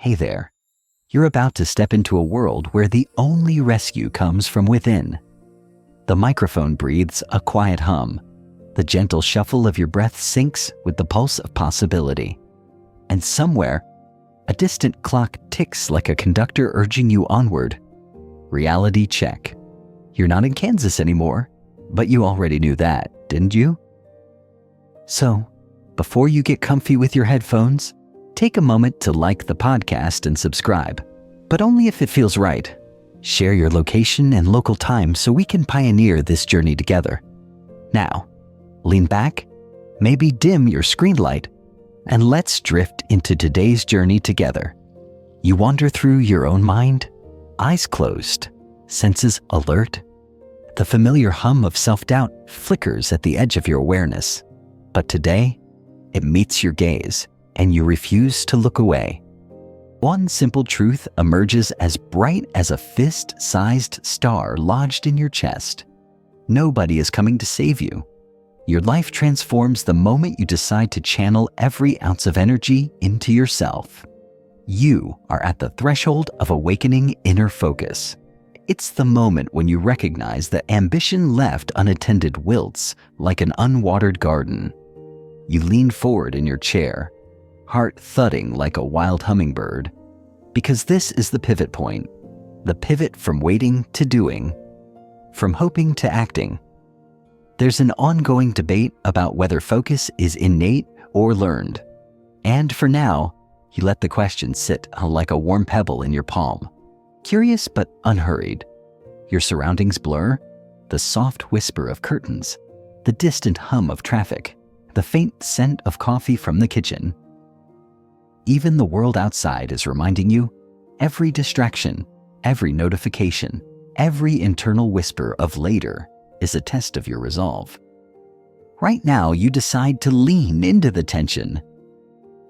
Hey there. You're about to step into a world where the only rescue comes from within. The microphone breathes a quiet hum. The gentle shuffle of your breath syncs with the pulse of possibility. And somewhere, a distant clock ticks like a conductor urging you onward. Reality check. You're not in Kansas anymore, but you already knew that, didn't you? So, before you get comfy with your headphones, take a moment to like the podcast and subscribe, but only if it feels right. Share your location and local time so we can pioneer this journey together. Now, lean back, maybe dim your screen light, and let's drift into today's journey together. You wander through your own mind, eyes closed, senses alert. The familiar hum of self-doubt flickers at the edge of your awareness. But today, it meets your gaze, and you refuse to look away. One simple truth emerges as bright as a fist-sized star lodged in your chest. Nobody is coming to save you. Your life transforms the moment you decide to channel every ounce of energy into yourself. You are at the threshold of awakening inner focus. It's the moment when you recognize that ambition left unattended wilts like an unwatered garden. You lean forward in your chair, heart thudding like a wild hummingbird, because this is the pivot point, the pivot from waiting to doing, from hoping to acting. There's an ongoing debate about whether focus is innate or learned, and for now, you let the question sit like a warm pebble in your palm, curious but unhurried. Your surroundings blur, the soft whisper of curtains, the distant hum of traffic, the faint scent of coffee from the kitchen. Even the world outside is reminding you, every distraction, every notification, every internal whisper of later is a test of your resolve. Right now, you decide to lean into the tension.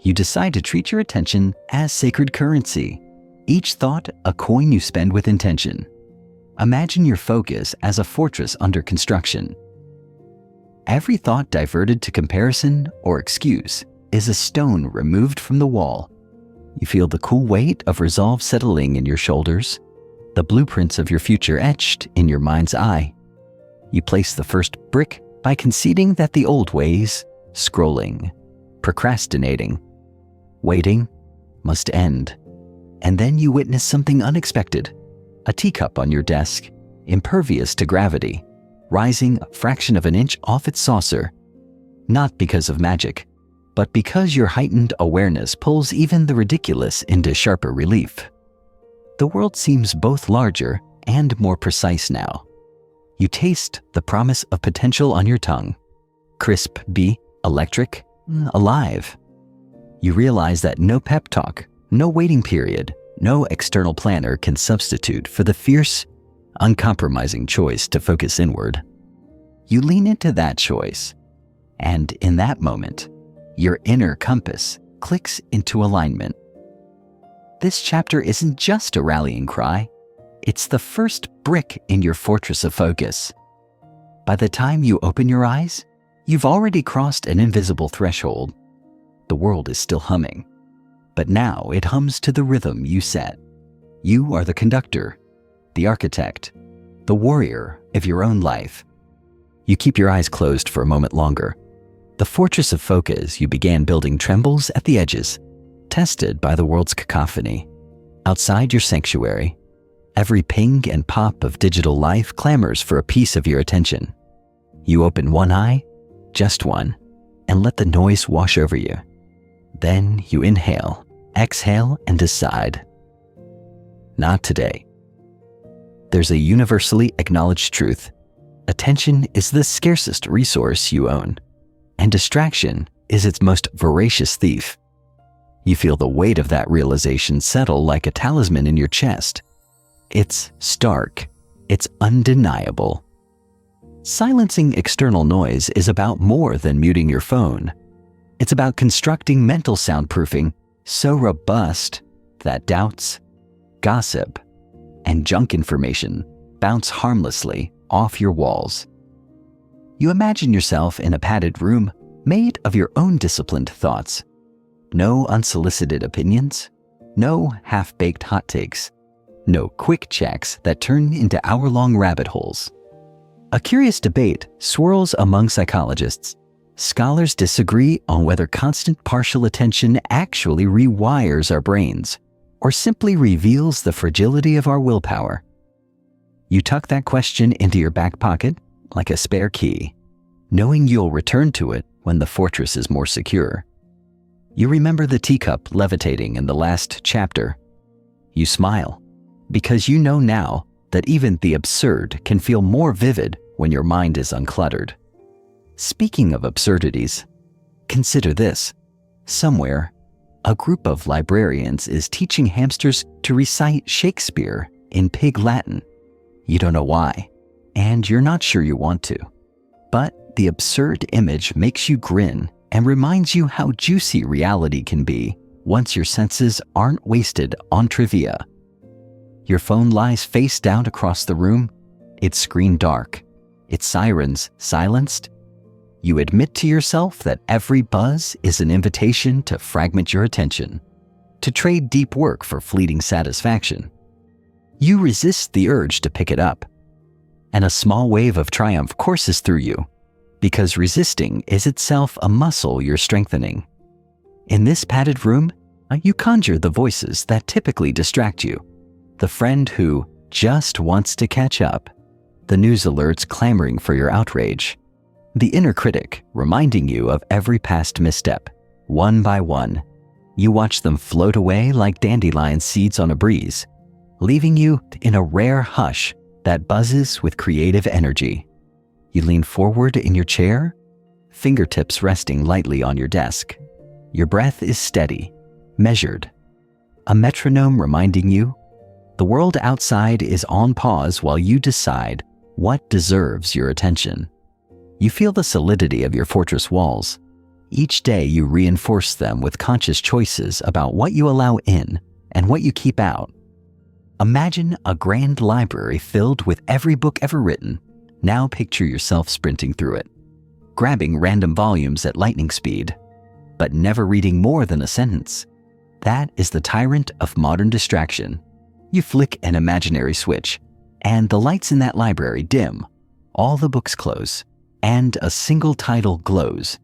You decide to treat your attention as sacred currency, each thought a coin you spend with intention. Imagine your focus as a fortress under construction. Every thought diverted to comparison or excuse is a stone removed from the wall. You feel the cool weight of resolve settling in your shoulders, the blueprints of your future etched in your mind's eye. You place the first brick by conceding that the old ways, scrolling, procrastinating, waiting, must end. And then you witness something unexpected. A teacup on your desk, impervious to gravity, rising a fraction of an inch off its saucer. Not because of magic, but because your heightened awareness pulls even the ridiculous into sharper relief. The world seems both larger and more precise now. You taste the promise of potential on your tongue. Crisp, electric, alive. You realize that no pep talk, no waiting period, no external planner can substitute for the fierce, uncompromising choice to focus inward. You lean into that choice, and in that moment, your inner compass clicks into alignment. This chapter isn't just a rallying cry, it's the first brick in your fortress of focus. By the time you open your eyes, you've already crossed an invisible threshold. The world is still humming, but now it hums to the rhythm you set. You are the conductor, the architect, the warrior of your own life. You keep your eyes closed for a moment longer. The fortress of focus you began building trembles at the edges, tested by the world's cacophony. Outside your sanctuary, every ping and pop of digital life clamors for a piece of your attention. You open one eye, just one, and let the noise wash over you. Then you inhale, exhale, and decide. Not today. There's a universally acknowledged truth. Attention is the scarcest resource you own, and distraction is its most voracious thief. You feel the weight of that realization settle like a talisman in your chest. It's stark. It's undeniable. Silencing external noise is about more than muting your phone. It's about constructing mental soundproofing so robust that doubts, gossip, and junk information bounce harmlessly off your walls. You imagine yourself in a padded room made of your own disciplined thoughts. No unsolicited opinions, No half-baked hot takes. No quick checks that turn into hour-long rabbit holes. A curious debate swirls among psychologists. Scholars disagree on whether constant partial attention actually rewires our brains or simply reveals the fragility of our willpower. You tuck that question into your back pocket like a spare key, knowing you'll return to it when the fortress is more secure. You remember the teacup levitating in the last chapter. You smile, because you know now that even the absurd can feel more vivid when your mind is uncluttered. Speaking of absurdities, consider this. Somewhere, a group of librarians is teaching hamsters to recite Shakespeare in Pig Latin. You don't know why, and you're not sure you want to. But the absurd image makes you grin and reminds you how juicy reality can be once your senses aren't wasted on trivia. Your phone lies face down across the room, its screen dark, its sirens silenced. You admit to yourself that every buzz is an invitation to fragment your attention, to trade deep work for fleeting satisfaction. You resist the urge to pick it up, and a small wave of triumph courses through you, because resisting is itself a muscle you're strengthening. In this padded room, you conjure the voices that typically distract you. The friend who just wants to catch up. The news alerts clamoring for your outrage. The inner critic reminding you of every past misstep. One by one, you watch them float away like dandelion seeds on a breeze, leaving you in a rare hush that buzzes with creative energy. You lean forward in your chair, fingertips resting lightly on your desk. Your breath is steady, measured. A metronome reminding you the world outside is on pause while you decide what deserves your attention. You feel the solidity of your fortress walls. Each day you reinforce them with conscious choices about what you allow in and what you keep out. Imagine a grand library filled with every book ever written. Now picture yourself sprinting through it, grabbing random volumes at lightning speed, but never reading more than a sentence. That is the tyrant of modern distraction. You flick an imaginary switch, and the lights in that library dim, all the books close, and a single title glows.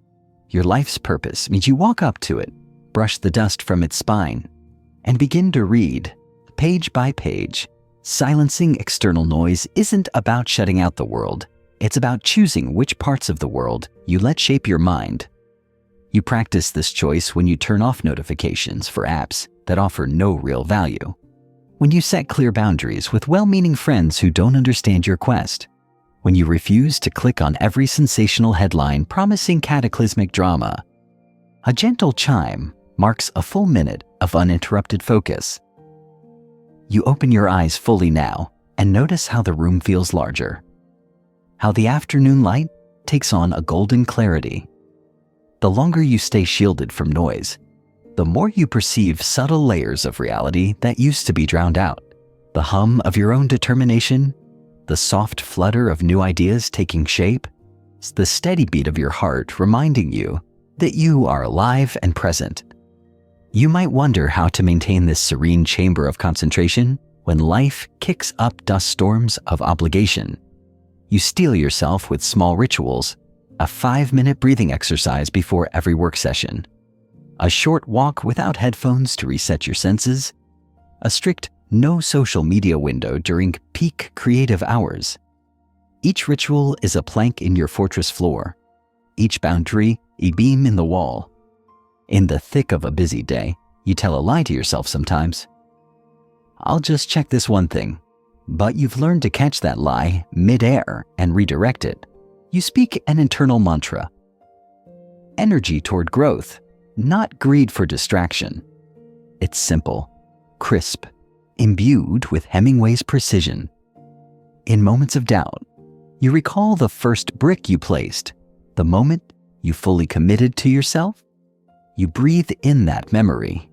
Your life's purpose means you walk up to it, brush the dust from its spine, and begin to read, page by page. Silencing external noise isn't about shutting out the world. It's about choosing which parts of the world you let shape your mind. You practice this choice when you turn off notifications for apps that offer no real value. When you set clear boundaries with well-meaning friends who don't understand your quest. When you refuse to click on every sensational headline promising cataclysmic drama. A gentle chime marks a full minute of uninterrupted focus. You open your eyes fully now and notice how the room feels larger. How the afternoon light takes on a golden clarity. The longer you stay shielded from noise, the more you perceive subtle layers of reality that used to be drowned out. The hum of your own determination, the soft flutter of new ideas taking shape, the steady beat of your heart reminding you that you are alive and present. You might wonder how to maintain this serene chamber of concentration when life kicks up dust storms of obligation. You steel yourself with small rituals, a 5-minute breathing exercise before every work session, a short walk without headphones to reset your senses, a strict no social media window during peak creative hours. Each ritual is a plank in your fortress floor, each boundary a beam in the wall. In the thick of a busy day, you tell a lie to yourself sometimes. I'll just check this one thing. But you've learned to catch that lie mid-air and redirect it. You speak an internal mantra. Energy toward growth, not greed for distraction. It's simple, crisp, imbued with Hemingway's precision. In moments of doubt, you recall the first brick you placed, the moment you fully committed to yourself. You breathe in that memory,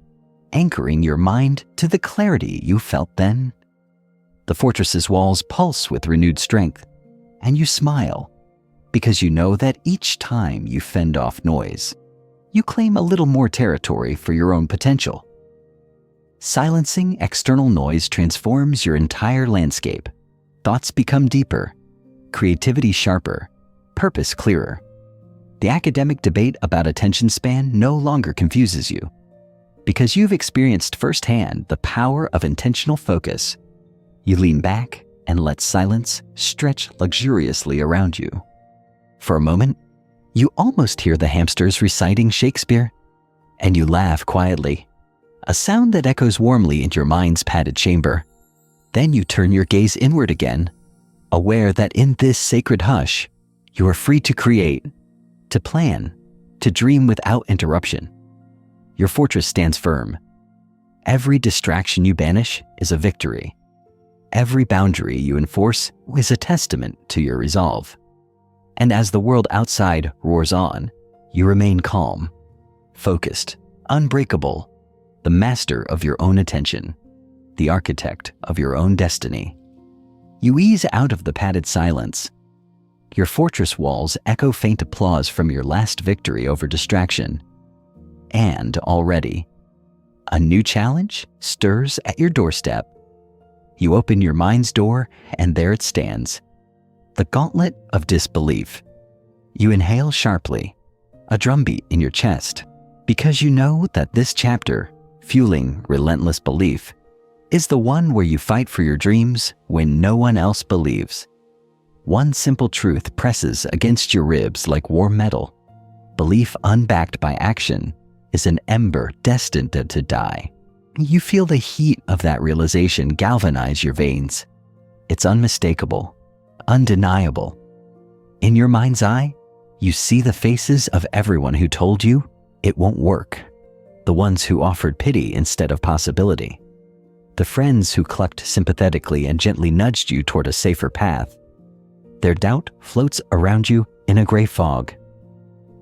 anchoring your mind to the clarity you felt then. The fortress's walls pulse with renewed strength, and you smile because you know that each time you fend off noise, you claim a little more territory for your own potential. Silencing external noise transforms your entire landscape. Thoughts become deeper, creativity sharper, purpose clearer. The academic debate about attention span no longer confuses you, because you've experienced firsthand the power of intentional focus. You lean back and let silence stretch luxuriously around you. For a moment, you almost hear the hamsters reciting Shakespeare, and you laugh quietly, a sound that echoes warmly in your mind's padded chamber. Then you turn your gaze inward again, aware that in this sacred hush, you are free to create, to plan, to dream without interruption. Your fortress stands firm. Every distraction you banish is a victory. Every boundary you enforce is a testament to your resolve. And as the world outside roars on, you remain calm, focused, unbreakable, the master of your own attention, the architect of your own destiny. You ease out of the padded silence. Your fortress walls echo faint applause from your last victory over distraction. And already, a new challenge stirs at your doorstep. You open your mind's door, and there it stands, the gauntlet of disbelief. You inhale sharply, a drumbeat in your chest, because you know that this chapter, fueling relentless belief, is the one where you fight for your dreams when no one else believes. One simple truth presses against your ribs like warm metal. Belief unbacked by action is an ember destined to die. You feel the heat of that realization galvanize your veins. It's unmistakable, undeniable. In your mind's eye, you see the faces of everyone who told you it won't work, the ones who offered pity instead of possibility, the friends who clucked sympathetically and gently nudged you toward a safer path. Their doubt floats around you in a gray fog,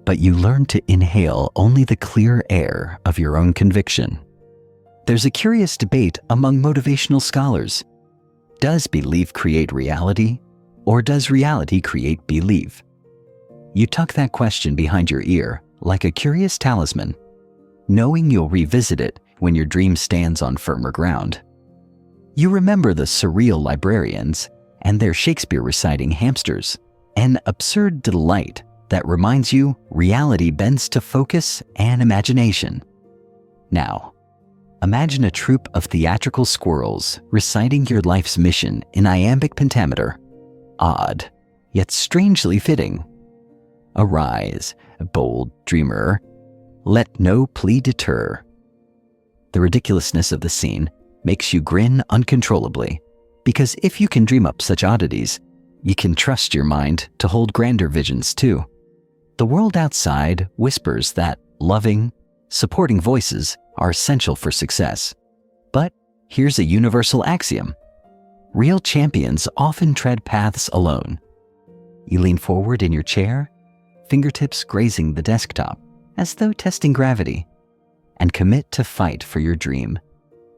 but you learn to inhale only the clear air of your own conviction. There's a curious debate among motivational scholars. Does belief create reality, or does reality create belief? You tuck that question behind your ear like a curious talisman, knowing you'll revisit it when your dream stands on firmer ground. You remember the surreal librarians and their Shakespeare reciting hamsters, an absurd delight that reminds you reality bends to focus and imagination. Now, imagine a troupe of theatrical squirrels reciting your life's mission in iambic pentameter. Odd, yet strangely fitting. Arise, bold dreamer, let no plea deter. The ridiculousness of the scene makes you grin uncontrollably, because if you can dream up such oddities, you can trust your mind to hold grander visions too. The world outside whispers that loving, supporting voices are essential for success. But here's a universal axiom. Real champions often tread paths alone. You lean forward in your chair, fingertips grazing the desktop, as though testing gravity, and commit to fight for your dream,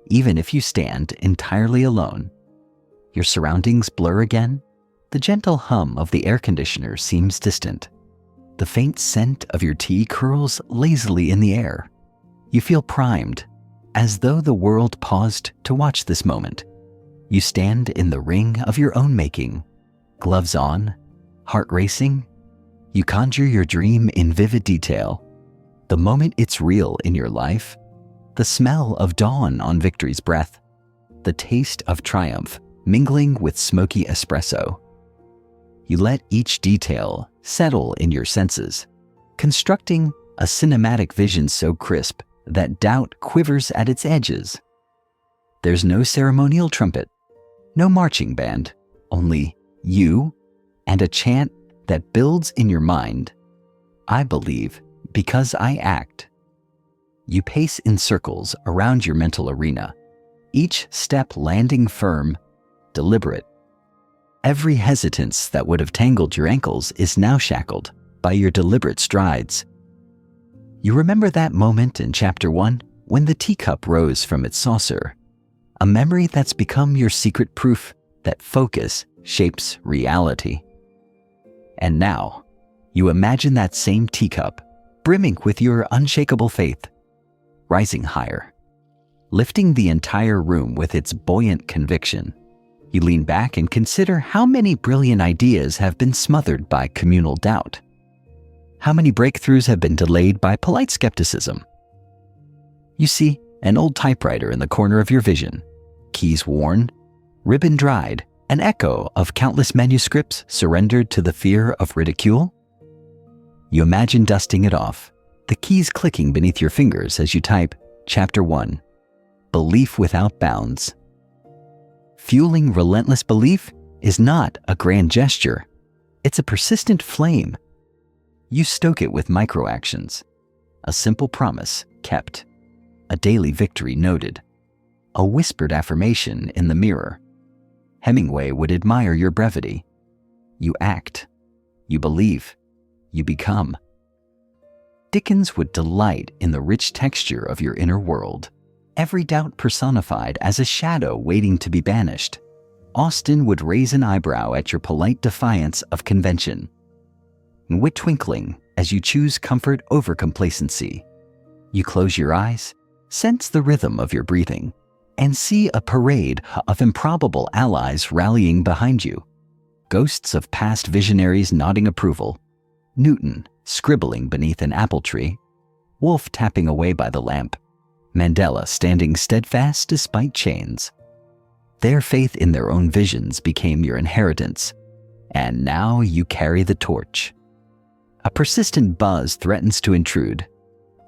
even if you stand entirely alone. Your surroundings blur again. The gentle hum of the air conditioner seems distant. The faint scent of your tea curls lazily in the air. You feel primed, as though the world paused to watch this moment. You stand in the ring of your own making, gloves on, heart racing. You conjure your dream in vivid detail. The moment it's real in your life, the smell of dawn on victory's breath, the taste of triumph mingling with smoky espresso. You let each detail settle in your senses, constructing a cinematic vision so crisp that doubt quivers at its edges. There's no ceremonial trumpet, no marching band, only you and a chant that builds in your mind. I believe because I act. You pace in circles around your mental arena, each step landing firm, deliberate. Every hesitance that would have tangled your ankles is now shackled by your deliberate strides. You remember that moment in Chapter 1 when the teacup rose from its saucer, a memory that's become your secret proof that focus shapes reality. And now, you imagine that same teacup brimming with your unshakable faith, rising higher, lifting the entire room with its buoyant conviction. You lean back and consider how many brilliant ideas have been smothered by communal doubt. How many breakthroughs have been delayed by polite skepticism? You see an old typewriter in the corner of your vision, keys worn, ribbon dried, an echo of countless manuscripts surrendered to the fear of ridicule? You imagine dusting it off, the keys clicking beneath your fingers as you type Chapter 1, Belief Without Bounds. Fueling relentless belief is not a grand gesture. It's a persistent flame. You stoke it with micro-actions, a simple promise kept, a daily victory noted, a whispered affirmation in the mirror. Hemingway would admire your brevity. You act, you believe, you become. Dickens would delight in the rich texture of your inner world, every doubt personified as a shadow waiting to be banished. Austen would raise an eyebrow at your polite defiance of convention. Wit twinkling as you choose comfort over complacency. You close your eyes, sense the rhythm of your breathing, and see a parade of improbable allies rallying behind you. Ghosts of past visionaries nodding approval. Newton scribbling beneath an apple tree. Wolfe tapping away by the lamp. Mandela standing steadfast despite chains. Their faith in their own visions became your inheritance, and now you carry the torch. A persistent buzz threatens to intrude.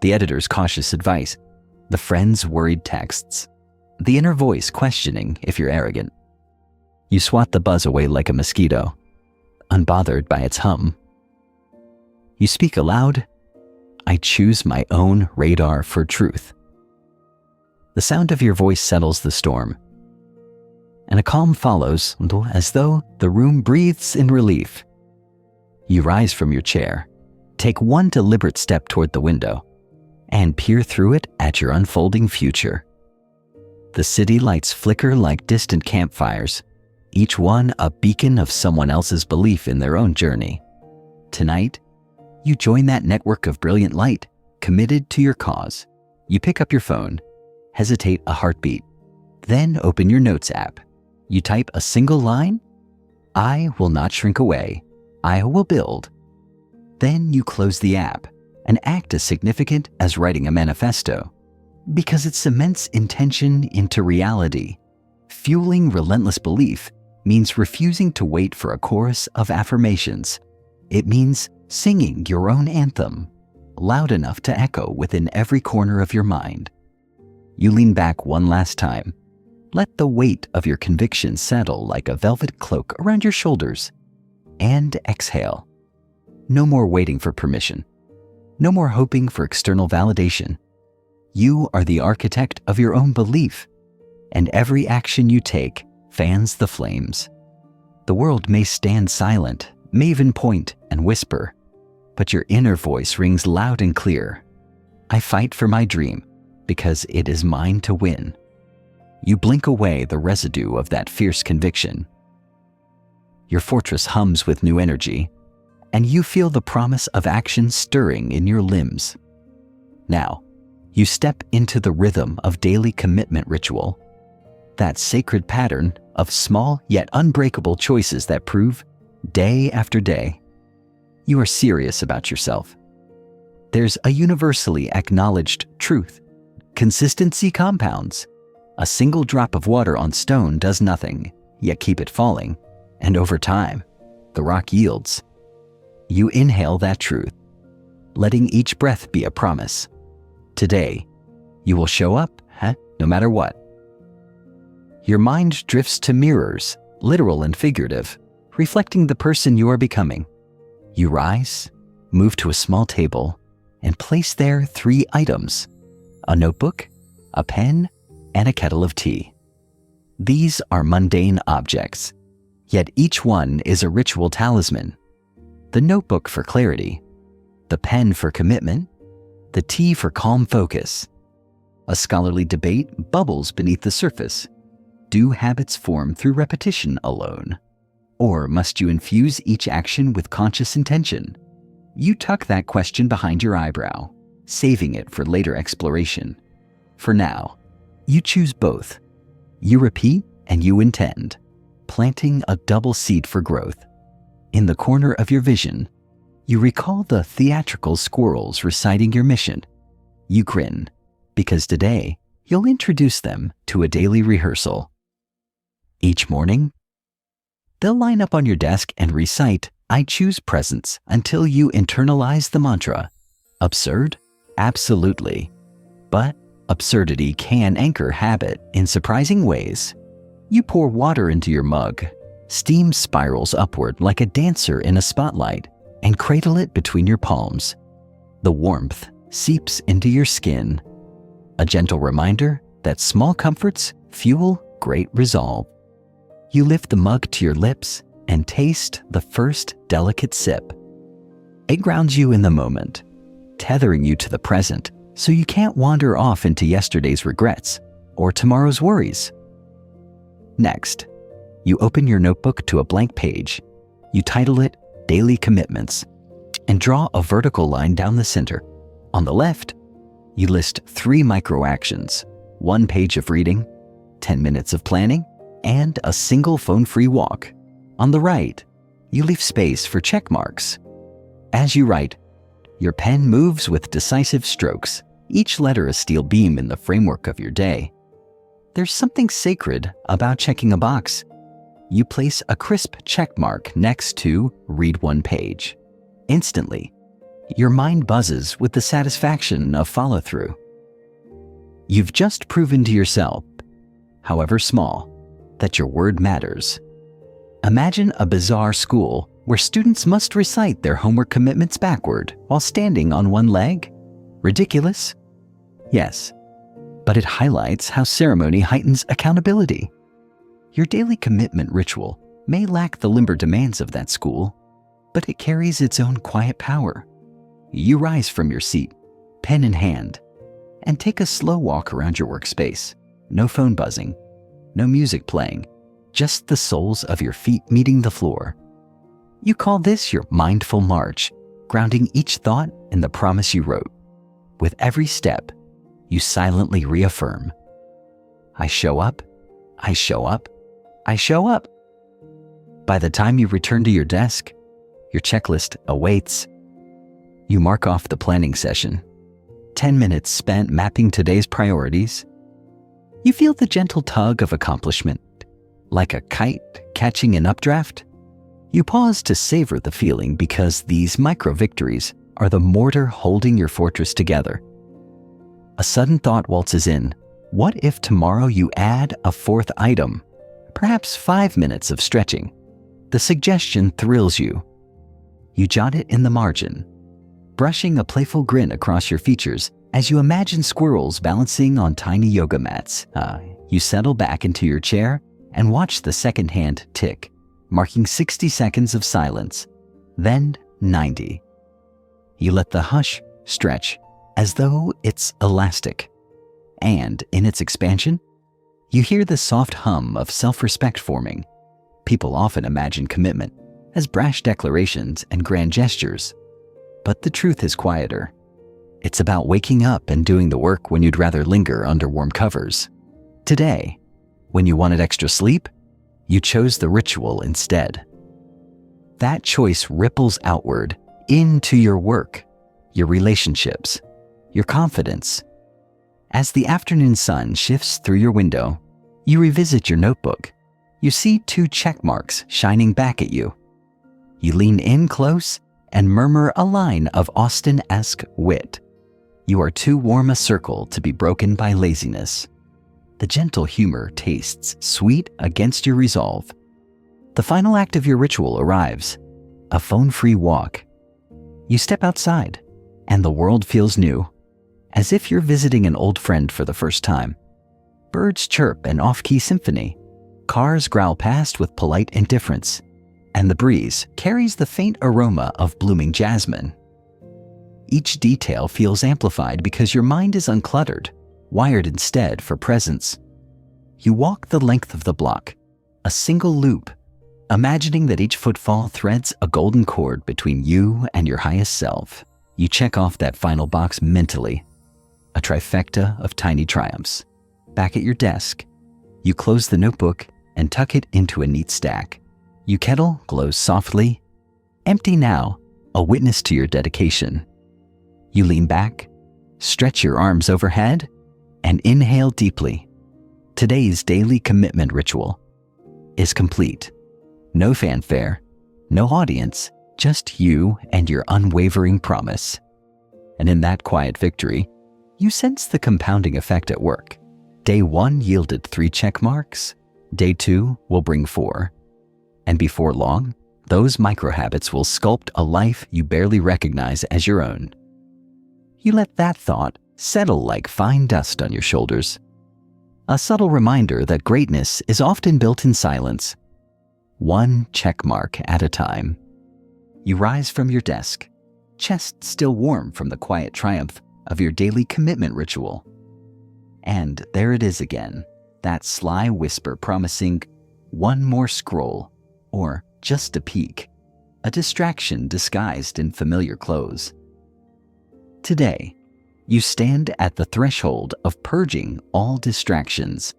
The editor's cautious advice, the friend's worried texts, the inner voice questioning if you're arrogant. You swat the buzz away like a mosquito, unbothered by its hum. You speak aloud, I choose my own radar for truth. The sound of your voice settles the storm, and a calm follows as though the room breathes in relief. You rise from your chair, take one deliberate step toward the window, and peer through it at your unfolding future. The city lights flicker like distant campfires, each one a beacon of someone else's belief in their own journey. Tonight, you join that network of brilliant light, committed to your cause. You pick up your phone, hesitate a heartbeat, then open your notes app. You type a single line, I will not shrink away, I will build. Then you close the app, an act as significant as writing a manifesto, because it cements intention into reality. Fueling relentless belief means refusing to wait for a chorus of affirmations. It means singing your own anthem, loud enough to echo within every corner of your mind. You lean back one last time. Let the weight of your conviction settle like a velvet cloak around your shoulders, and exhale. No more waiting for permission. No more hoping for external validation. You are the architect of your own belief, and every action you take fans the flames. The world may stand silent, may even point and whisper, but your inner voice rings loud and clear. I fight for my dream because it is mine to win. You blink away the residue of that fierce conviction. Your fortress hums with new energy, and you feel the promise of action stirring in your limbs. Now, you step into the rhythm of daily commitment ritual, that sacred pattern of small yet unbreakable choices that prove, day after day, you are serious about yourself. There's a universally acknowledged truth. Consistency compounds. A single drop of water on stone does nothing, yet keep it falling, and over time, the rock yields. You inhale that truth, letting each breath be a promise. Today, you will show up, no matter what. Your mind drifts to mirrors, literal and figurative, reflecting the person you are becoming. You rise, move to a small table, and place there 3 items: a notebook, a pen, and a kettle of tea. These are mundane objects, yet each one is a ritual talisman. The notebook for clarity, the pen for commitment, the tea for calm focus. A scholarly debate bubbles beneath the surface. Do habits form through repetition alone? Or must you infuse each action with conscious intention? You tuck that question behind your eyebrow, saving it for later exploration. For now, You choose both. You repeat and you intend, planting a double seed for growth. In the corner of your vision, you recall the theatrical squirrels reciting your mission. You grin, because today you'll introduce them to a daily rehearsal. Each morning, they'll line up on your desk and recite, "I choose presence," until you internalize the mantra. Absurd? Absolutely. But absurdity can anchor habit in surprising ways. You pour water into your mug, steam spirals upward like a dancer in a spotlight, and cradle it between your palms. The warmth seeps into your skin, a gentle reminder that small comforts fuel great resolve. You lift the mug to your lips and taste the first delicate sip. It grounds you in the moment, tethering you to the present so you can't wander off into yesterday's regrets or tomorrow's worries. Next, you open your notebook to a blank page. You title it Daily Commitments and draw a vertical line down the center. On the left, you list 3 micro actions, 1 page of reading, 10 minutes of planning, and a single phone-free walk. On the right, you leave space for check marks. As you write, your pen moves with decisive strokes, each letter a steel beam in the framework of your day. There's something sacred about checking a box. You place a crisp check mark next to "Read 1 page." Instantly, your mind buzzes with the satisfaction of follow-through. You've just proven to yourself, however small, that your word matters. Imagine a bizarre school where students must recite their homework commitments backward while standing on one leg. Ridiculous? Yes, but it highlights how ceremony heightens accountability. Your daily commitment ritual may lack the limber demands of that school, but it carries its own quiet power. You rise from your seat, pen in hand, and take a slow walk around your workspace. No phone buzzing, no music playing, just the soles of your feet meeting the floor. You call this your mindful march, grounding each thought in the promise you wrote. With every step, you silently reaffirm, "I show up, I show up, I show up." By the time you return to your desk, your checklist awaits. You mark off the planning session, 10 minutes spent mapping today's priorities. You feel the gentle tug of accomplishment, like a kite catching an updraft. You pause to savor the feeling because these micro-victories are the mortar holding your fortress together. A sudden thought waltzes in. What if tomorrow you add a 4th item? Perhaps 5 minutes of stretching. The suggestion thrills you. You jot it in the margin, brushing a playful grin across your features as you imagine squirrels balancing on tiny yoga mats. You settle back into your chair and watch the second hand tick, marking 60 seconds of silence, then 90. You let the hush stretch as though it's elastic, and in its expansion, you hear the soft hum of self-respect forming. People often imagine commitment as brash declarations and grand gestures, but the truth is quieter. It's about waking up and doing the work when you'd rather linger under warm covers. Today, when you wanted extra sleep, you chose the ritual instead. That choice ripples outward into your work, your relationships, your confidence. As the afternoon sun shifts through your window, you revisit your notebook. You see 2 check marks shining back at you. You lean in close and murmur a line of Austen-esque wit. You are too warm a circle to be broken by laziness. The gentle humor tastes sweet against your resolve. The final act of your ritual arrives, a phone-free walk. You step outside, and the world feels new, as if you're visiting an old friend for the first time. Birds chirp an off-key symphony. Cars growl past with polite indifference, and the breeze carries the faint aroma of blooming jasmine. Each detail feels amplified because your mind is uncluttered, wired instead for presence. You walk the length of the block, a single loop, imagining that each footfall threads a golden cord between you and your highest self. You check off that final box mentally, a trifecta of tiny triumphs. back at your desk. You close the notebook and tuck it into a neat stack. Your kettle glows softly, empty now, a witness to your dedication. You lean back, stretch your arms overhead, and inhale deeply. Today's daily commitment ritual is complete. No fanfare, no audience, just you and your unwavering promise. And in that quiet victory, you sense the compounding effect at work. Day 1 yielded 3 check marks. Day 2 will bring 4. And before long, those micro-habits will sculpt a life you barely recognize as your own. You let that thought settle like fine dust on your shoulders. A subtle reminder that greatness is often built in silence, one check mark at a time. You rise from your desk, chest still warm from the quiet triumph of your daily commitment ritual. And there it is again, that sly whisper promising one more scroll, or just a peek, a distraction disguised in familiar clothes. Today, you stand at the threshold of purging all distractions,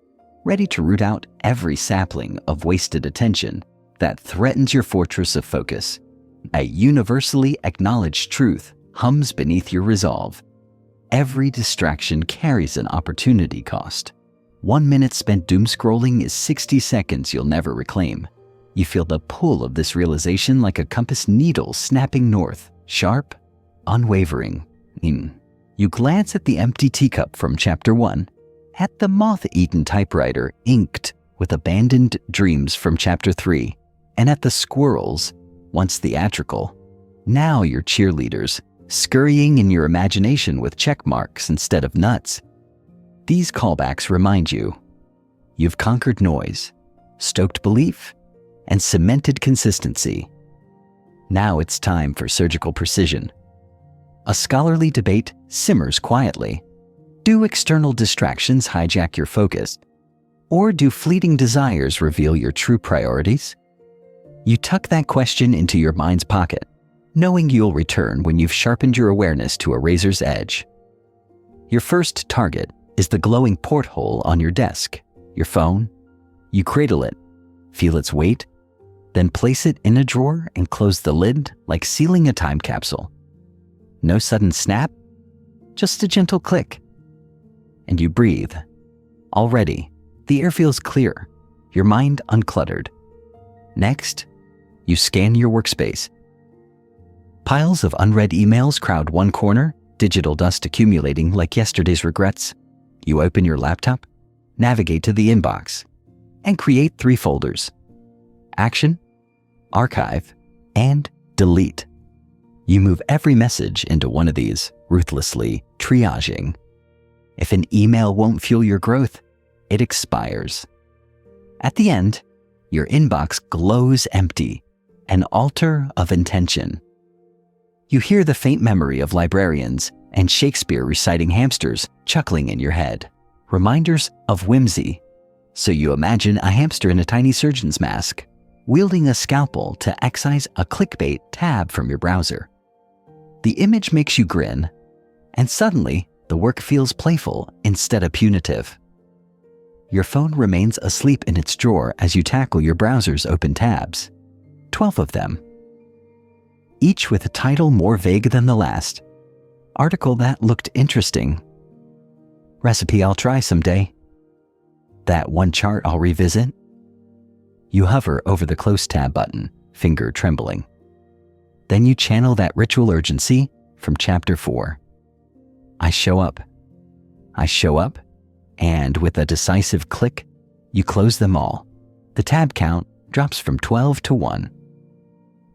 ready to root out every sapling of wasted attention that threatens your fortress of focus. A universally acknowledged truth hums beneath your resolve. Every distraction carries an opportunity cost. 1 minute spent doom scrolling is 60 seconds you'll never reclaim. You feel the pull of this realization like a compass needle snapping north, sharp, unwavering. You glance at the empty teacup from chapter 1, at the moth-eaten typewriter inked with abandoned dreams from chapter 3, and at the squirrels, once theatrical, now your cheerleaders, scurrying in your imagination with check marks instead of nuts. These callbacks remind you, you've conquered noise, stoked belief, and cemented consistency. Now it's time for surgical precision. A scholarly debate simmers quietly. Do external distractions hijack your focus? Or do fleeting desires reveal your true priorities? You tuck that question into your mind's pocket, knowing you'll return when you've sharpened your awareness to a razor's edge. Your first target is the glowing porthole on your desk, your phone. You cradle it, feel its weight, then place it in a drawer and close the lid like sealing a time capsule. No sudden snap, just a gentle click. And you breathe. Already, the air feels clear, your mind uncluttered. Next, you scan your workspace. Piles of unread emails crowd one corner, digital dust accumulating like yesterday's regrets. You open your laptop, navigate to the inbox, and create 3 folders: Action, Archive, and Delete. You move every message into one of these, ruthlessly triaging. If an email won't fuel your growth, it expires. At the end, your inbox glows empty, an altar of intention. You hear the faint memory of librarians and Shakespeare reciting hamsters chuckling in your head, reminders of whimsy. So you imagine a hamster in a tiny surgeon's mask, wielding a scalpel to excise a clickbait tab from your browser. The image makes you grin, and suddenly the work feels playful instead of punitive. Your phone remains asleep in its drawer as you tackle your browser's open tabs, 12 of them, each with a title more vague than the last. Article that looked interesting. Recipe I'll try someday. That one chart I'll revisit. You hover over the Close tab button, finger trembling. Then you channel that ritual urgency from chapter 4. I show up. I show up, and with a decisive click, you close them all. The tab count drops from 12 to 1.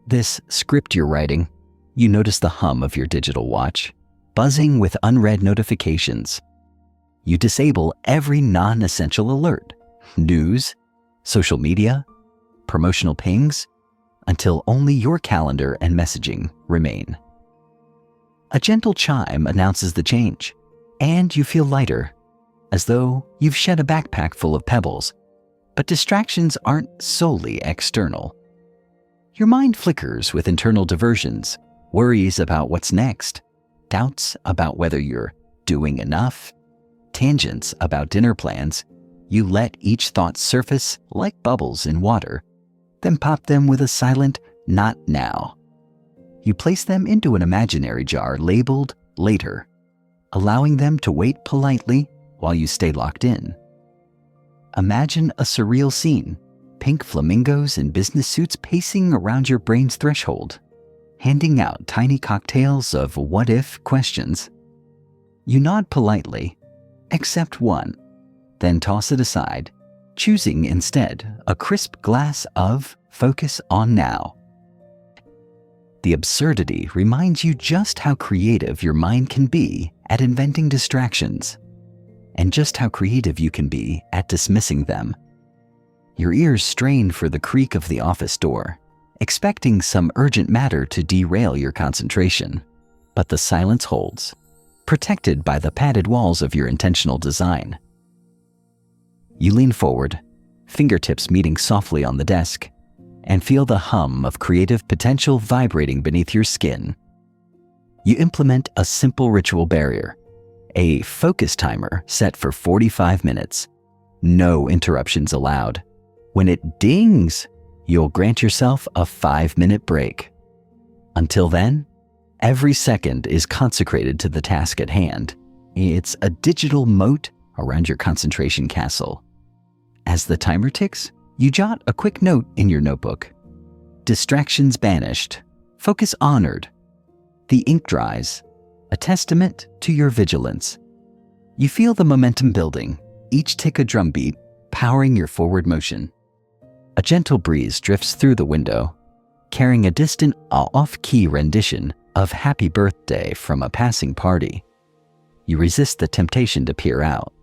This script you're writing, you notice the hum of your digital watch, buzzing with unread notifications. You disable every non-essential alert, news, social media, promotional pings, until only your calendar and messaging remain. A gentle chime announces the change, and you feel lighter, as though you've shed a backpack full of pebbles. But distractions aren't solely external. Your mind flickers with internal diversions, worries about what's next, doubts about whether you're doing enough, tangents about dinner plans, you let each thought surface like bubbles in water, then pop them with a silent, "Not now." You place them into an imaginary jar labeled "Later," allowing them to wait politely while you stay locked in. Imagine a surreal scene, pink flamingos in business suits pacing around your brain's threshold, handing out tiny cocktails of what-if questions. You nod politely, accept one, then toss it aside, choosing instead a crisp glass of Focus on Now. The absurdity reminds you just how creative your mind can be at inventing distractions, and just how creative you can be at dismissing them. Your ears strain for the creak of the office door, expecting some urgent matter to derail your concentration. But the silence holds, protected by the padded walls of your intentional design. You lean forward, fingertips meeting softly on the desk, and feel the hum of creative potential vibrating beneath your skin. You implement a simple ritual barrier, a focus timer set for 45 minutes. No interruptions allowed. When it dings, you'll grant yourself a 5-minute break. Until then, every second is consecrated to the task at hand. It's a digital moat around your concentration castle. As the timer ticks, you jot a quick note in your notebook. Distractions banished, focus honored. The ink dries, a testament to your vigilance. You feel the momentum building, each tick a drumbeat, powering your forward motion. A gentle breeze drifts through the window, carrying a distant, off-key rendition of Happy Birthday from a passing party. You resist the temptation to peer out,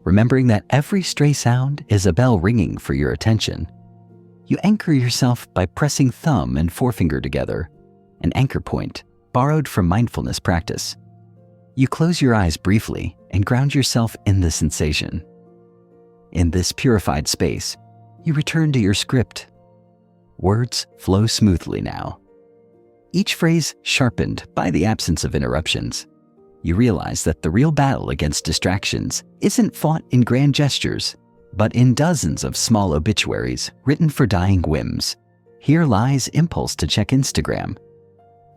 remembering that every stray sound is a bell ringing for your attention. You anchor yourself by pressing thumb and forefinger together, an anchor point borrowed from mindfulness practice. You close your eyes briefly and ground yourself in the sensation. In this purified space, you return to your script. Words flow smoothly now, each phrase sharpened by the absence of interruptions. You realize that the real battle against distractions isn't fought in grand gestures, but in dozens of small obituaries written for dying whims. Here lies impulse to check Instagram,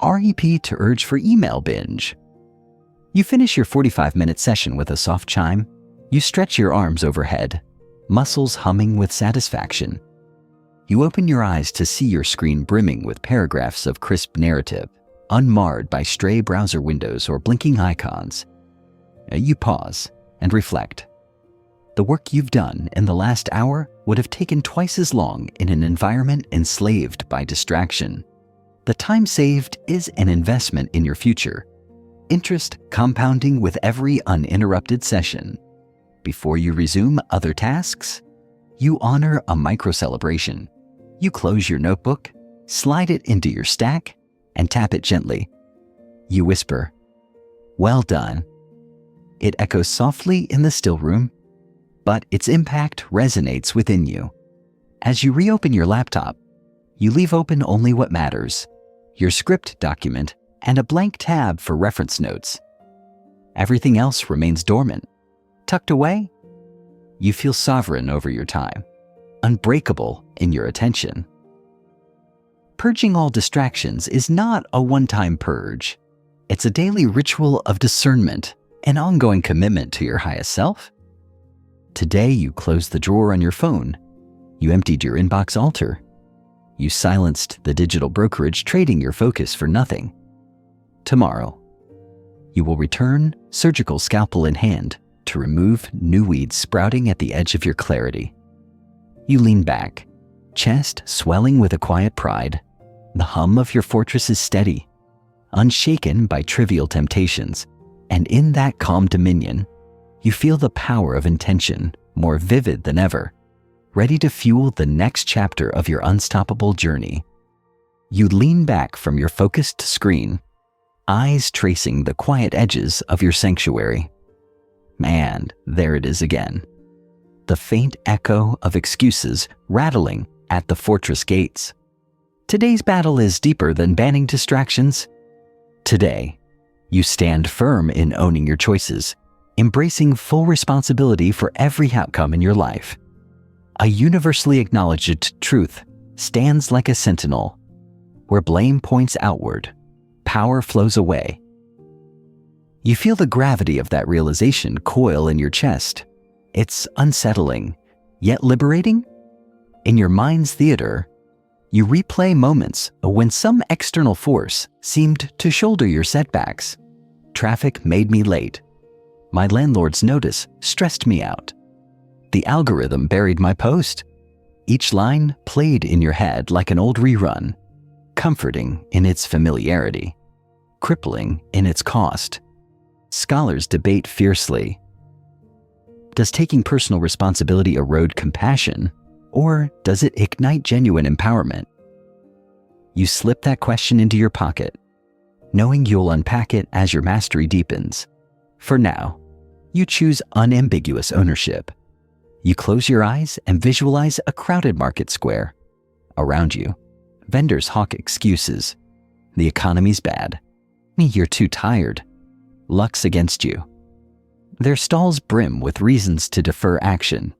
REP to urge for email binge. You finish your 45-minute session with a soft chime. You stretch your arms overhead, muscles humming with satisfaction. You open your eyes to see your screen brimming with paragraphs of crisp narrative, unmarred by stray browser windows or blinking icons. You pause and reflect. The work you've done in the last hour would have taken twice as long in an environment enslaved by distraction. The time saved is an investment in your future, interest compounding with every uninterrupted session. Before you resume other tasks, you honor a micro-celebration. You close your notebook, slide it into your stack, and tap it gently. You whisper, "Well done." It echoes softly in the still room, but its impact resonates within you. As you reopen your laptop, you leave open only what matters, your script document and a blank tab for reference notes. Everything else remains dormant. Tucked away, you feel sovereign over your time, unbreakable in your attention. Purging all distractions is not a one-time purge. It's a daily ritual of discernment, an ongoing commitment to your highest self. Today, you closed the drawer on your phone. You emptied your inbox altar. You silenced the digital brokerage trading your focus for nothing. Tomorrow, you will return, surgical scalpel in hand, to remove new weeds sprouting at the edge of your clarity. You lean back, chest swelling with a quiet pride. The hum of your fortress is steady, unshaken by trivial temptations, and in that calm dominion, you feel the power of intention more vivid than ever, ready to fuel the next chapter of your unstoppable journey. You lean back from your focused screen, eyes tracing the quiet edges of your sanctuary. And there it is again, the faint echo of excuses rattling at the fortress gates. Today's battle is deeper than banning distractions. Today, you stand firm in owning your choices, embracing full responsibility for every outcome in your life. A universally acknowledged truth stands like a sentinel. Where blame points outward, power flows away. You feel the gravity of that realization coil in your chest. It's unsettling, yet liberating. In your mind's theater, you replay moments when some external force seemed to shoulder your setbacks. Traffic made me late. My landlord's notice stressed me out. The algorithm buried my post. Each line played in your head like an old rerun, comforting in its familiarity, crippling in its cost. Scholars debate fiercely. Does taking personal responsibility erode compassion, or does it ignite genuine empowerment? You slip that question into your pocket, knowing you'll unpack it as your mastery deepens. For now, you choose unambiguous ownership. You close your eyes and visualize a crowded market square. Around you, vendors hawk excuses. The economy's bad. You're too tired. Luck's against you. Their stalls brim with reasons to defer action.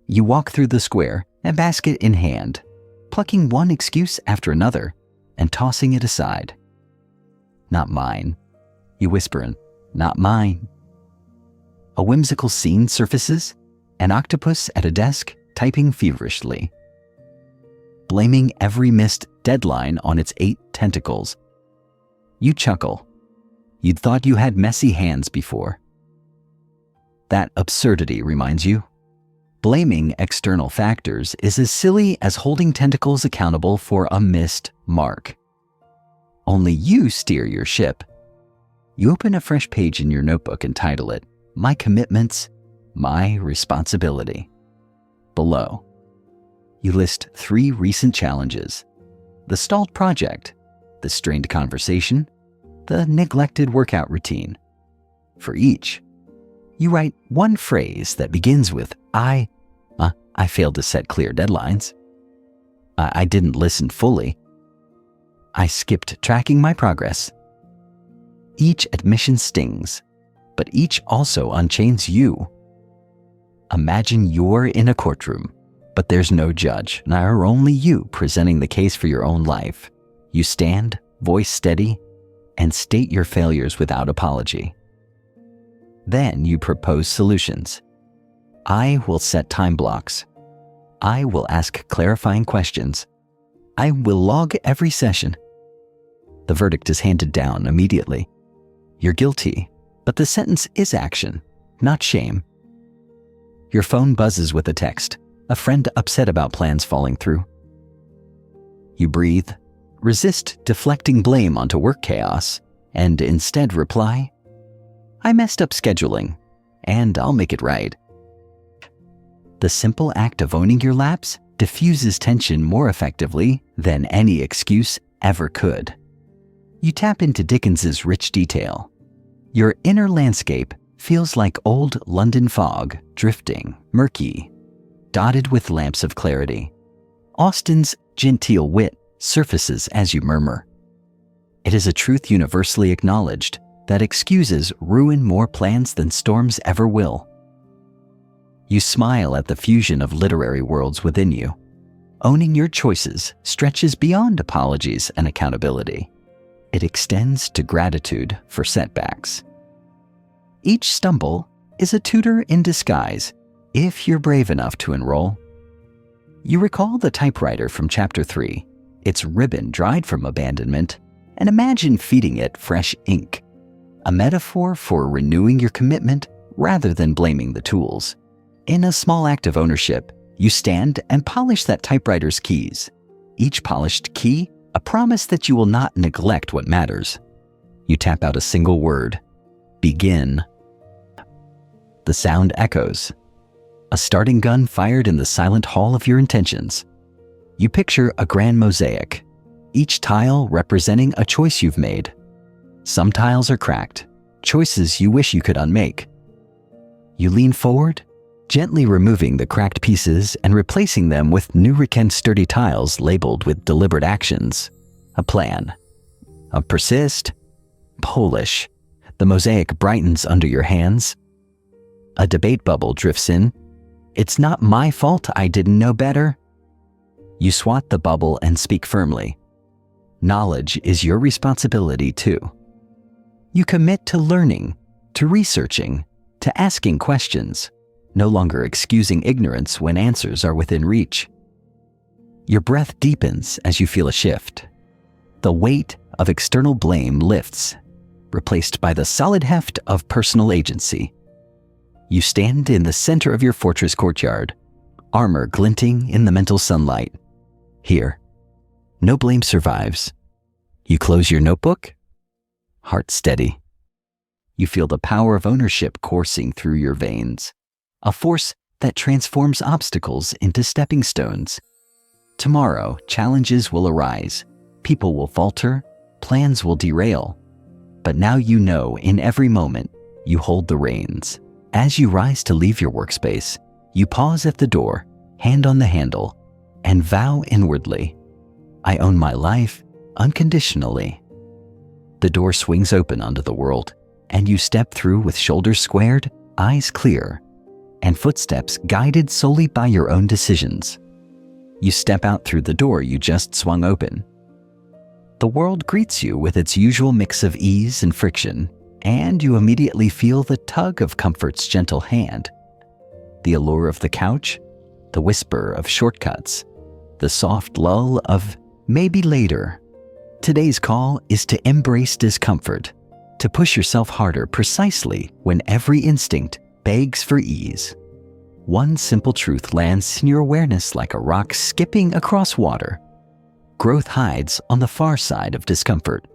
You walk through the square, a basket in hand, plucking one excuse after another and tossing it aside. Not mine. You whisper in, not mine. A whimsical scene surfaces, an octopus at a desk typing feverishly, blaming every missed deadline on its 8 tentacles. You chuckle. You'd thought you had messy hands before. That absurdity reminds you. Blaming external factors is as silly as holding tentacles accountable for a missed mark. Only you steer your ship. You open a fresh page in your notebook and title it, My Commitments, My Responsibility. Below, you list 3 recent challenges: the stalled project, the strained conversation, the neglected workout routine. For each, you write one phrase that begins with I failed to set clear deadlines. I didn't listen fully. I skipped tracking my progress. Each admission stings, but each also unchains you. Imagine you're in a courtroom, but there's no judge, nor only you presenting the case for your own life. You stand, voice steady, and state your failures without apology. Then you propose solutions. I will set time blocks. I will ask clarifying questions. I will log every session. The verdict is handed down immediately. You're guilty, but the sentence is action, not shame. Your phone buzzes with a text, a friend upset about plans falling through. You breathe, resist deflecting blame onto work chaos, and instead reply, I messed up scheduling, and I'll make it right. The simple act of owning your lapse diffuses tension more effectively than any excuse ever could. You tap into Dickens's rich detail. Your inner landscape feels like old London fog, drifting, murky, dotted with lamps of clarity. Austen's genteel wit surfaces as you murmur. It is a truth universally acknowledged that excuses ruin more plans than storms ever will. You smile at the fusion of literary worlds within you. Owning your choices stretches beyond apologies and accountability. It extends to gratitude for setbacks. Each stumble is a tutor in disguise, if you're brave enough to enroll. You recall the typewriter from Chapter 3, its ribbon dried from abandonment, and imagine feeding it fresh ink, a metaphor for renewing your commitment rather than blaming the tools. In a small act of ownership, you stand and polish that typewriter's keys. Each polished key, a promise that you will not neglect what matters. You tap out a single word, begin. The sound echoes, a starting gun fired in the silent hall of your intentions. You picture a grand mosaic, each tile representing a choice you've made. Some tiles are cracked, choices you wish you could unmake. You lean forward, gently removing the cracked pieces and replacing them with new sturdy tiles labeled with deliberate actions. A plan. Persist. Polish. The mosaic brightens under your hands, A debate bubble drifts in. It's not my fault I didn't know better. You swat the bubble and speak firmly. Knowledge is your responsibility too. You commit to learning, to researching, to asking questions, no longer excusing ignorance when answers are within reach. Your breath deepens as you feel a shift. The weight of external blame lifts, replaced by the solid heft of personal agency. You stand in the center of your fortress courtyard, armor glinting in the mental sunlight. Here, no blame survives. You close your notebook, heart steady. You feel the power of ownership coursing through your veins, a force that transforms obstacles into stepping stones. Tomorrow, challenges will arise, people will falter, plans will derail. But now you know in every moment you hold the reins. As you rise to leave your workspace, you pause at the door, hand on the handle, and vow inwardly, I own my life unconditionally. The door swings open onto the world, and you step through with shoulders squared, eyes clear, and footsteps guided solely by your own decisions. You step out through the door you just swung open. The world greets you with its usual mix of ease and friction, and you immediately feel the tug of comfort's gentle hand. The allure of the couch, the whisper of shortcuts, the soft lull of maybe later. Today's call is to embrace discomfort, to push yourself harder precisely when every instinct begs for ease. One simple truth lands in your awareness like a rock skipping across water. Growth hides on the far side of discomfort.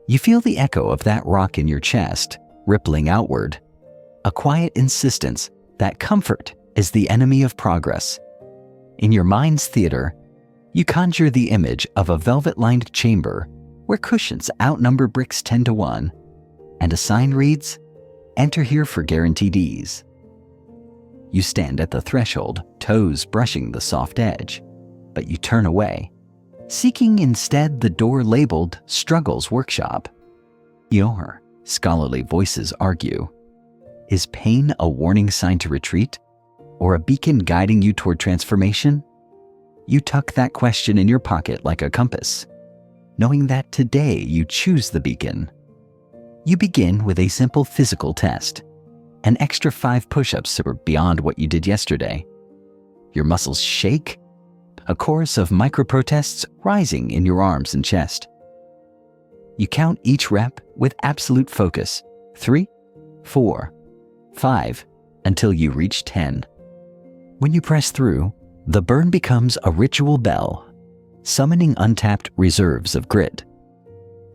You feel the echo of that rock in your chest, rippling outward. A quiet insistence that comfort is the enemy of progress. In your mind's theater, you conjure the image of a velvet-lined chamber where cushions outnumber bricks 10 to 1, and a sign reads, "Enter here for guaranteed ease." You stand at the threshold, toes brushing the soft edge, but you turn away, seeking instead the door labeled Struggles Workshop. Your scholarly voices argue. Is pain a warning sign to retreat, or a beacon guiding you toward transformation? You tuck that question in your pocket like a compass, knowing that today you choose the beacon. You begin with a simple physical test, an extra 5 push-ups that were beyond what you did yesterday. Your muscles shake, a chorus of micro-protests rising in your arms and chest. You count each rep with absolute focus, 3, 4, 5, until you reach 10. When you press through, the burn becomes a ritual bell, summoning untapped reserves of grit.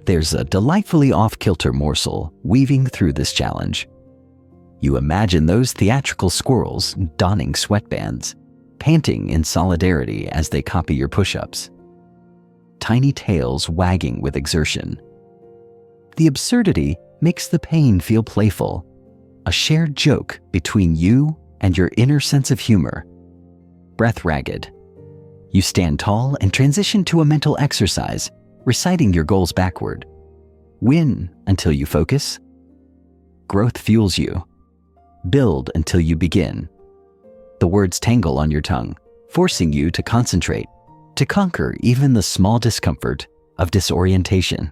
There's a delightfully off-kilter morsel weaving through this challenge. You imagine those theatrical squirrels donning sweatbands, panting in solidarity as they copy your push-ups. Tiny tails wagging with exertion. The absurdity makes the pain feel playful, a shared joke between you and your inner sense of humor. Breath ragged. You stand tall and transition to a mental exercise, reciting your goals backward. Win until you focus. Growth fuels you. Build until you begin. The words tangle on your tongue, forcing you to concentrate, to conquer even the small discomfort of disorientation.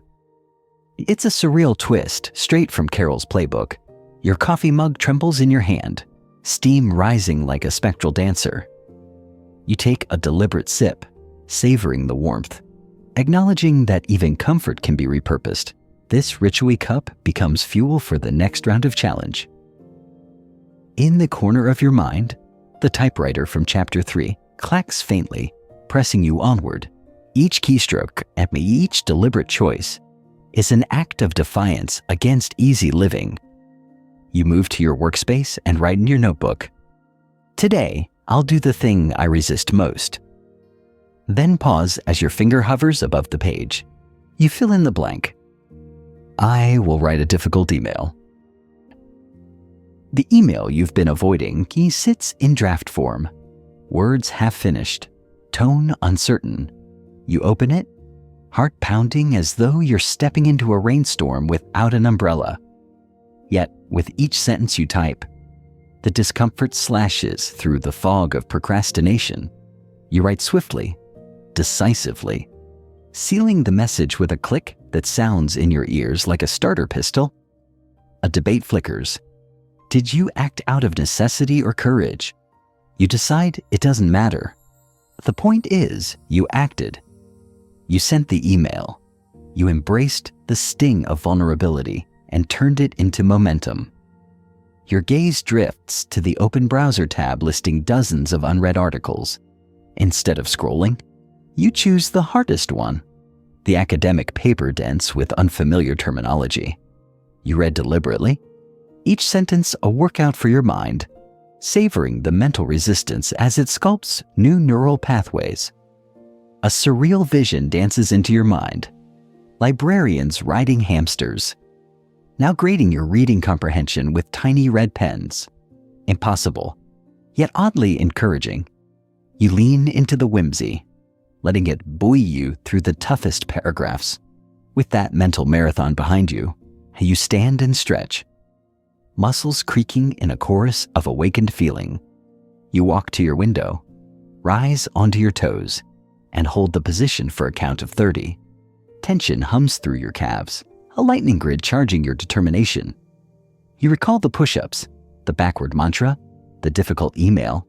It's a surreal twist straight from Carol's playbook. Your coffee mug trembles in your hand, steam rising like a spectral dancer. You take a deliberate sip, savoring the warmth. Acknowledging that even comfort can be repurposed, this ritual cup becomes fuel for the next round of challenge. In the corner of your mind, the typewriter from Chapter 3 clacks faintly, pressing you onward. Each keystroke and each deliberate choice is an act of defiance against easy living. You move to your workspace and write in your notebook, "Today, I'll do the thing I resist most." Then pause as your finger hovers above the page. You fill in the blank. "I will write a difficult email." The email you've been avoiding sits in draft form, words half finished, tone uncertain. You open it, heart pounding as though you're stepping into a rainstorm without an umbrella. Yet, with each sentence you type, The discomfort slashes through the fog of procrastination. You write swiftly, decisively, sealing the message with a click that sounds in your ears like a starter pistol. A debate flickers. Did you act out of necessity or courage? You decide it doesn't matter. The point is, you acted. You sent the email. You embraced the sting of vulnerability and turned it into momentum. Your gaze drifts to the open browser tab listing dozens of unread articles. Instead of scrolling, you choose the hardest one, the academic paper dense with unfamiliar terminology. You read deliberately, each sentence a workout for your mind, savoring the mental resistance as it sculpts new neural pathways. A surreal vision dances into your mind. Librarians riding hamsters, now grading your reading comprehension with tiny red pens. Impossible, yet oddly encouraging. You lean into the whimsy, letting it buoy you through the toughest paragraphs. With that mental marathon behind you, you stand and stretch, muscles creaking in a chorus of awakened feeling. You walk to your window, rise onto your toes, and hold the position for a count of 30. Tension hums through your calves, a lightning grid charging your determination. You recall the push-ups, the backward mantra, the difficult email,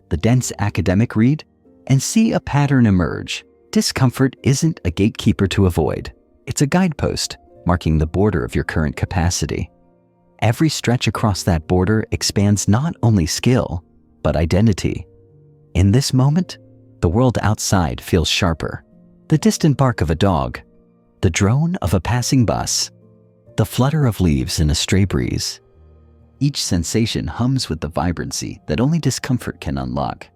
the dense academic read, and see a pattern emerge. Discomfort isn't a gatekeeper to avoid. It's a guidepost marking the border of your current capacity. Every stretch across that border expands not only skill, but identity. In this moment, the world outside feels sharper. The distant bark of a dog, the drone of a passing bus, the flutter of leaves in a stray breeze. Each sensation hums with the vibrancy that only discomfort can unlock.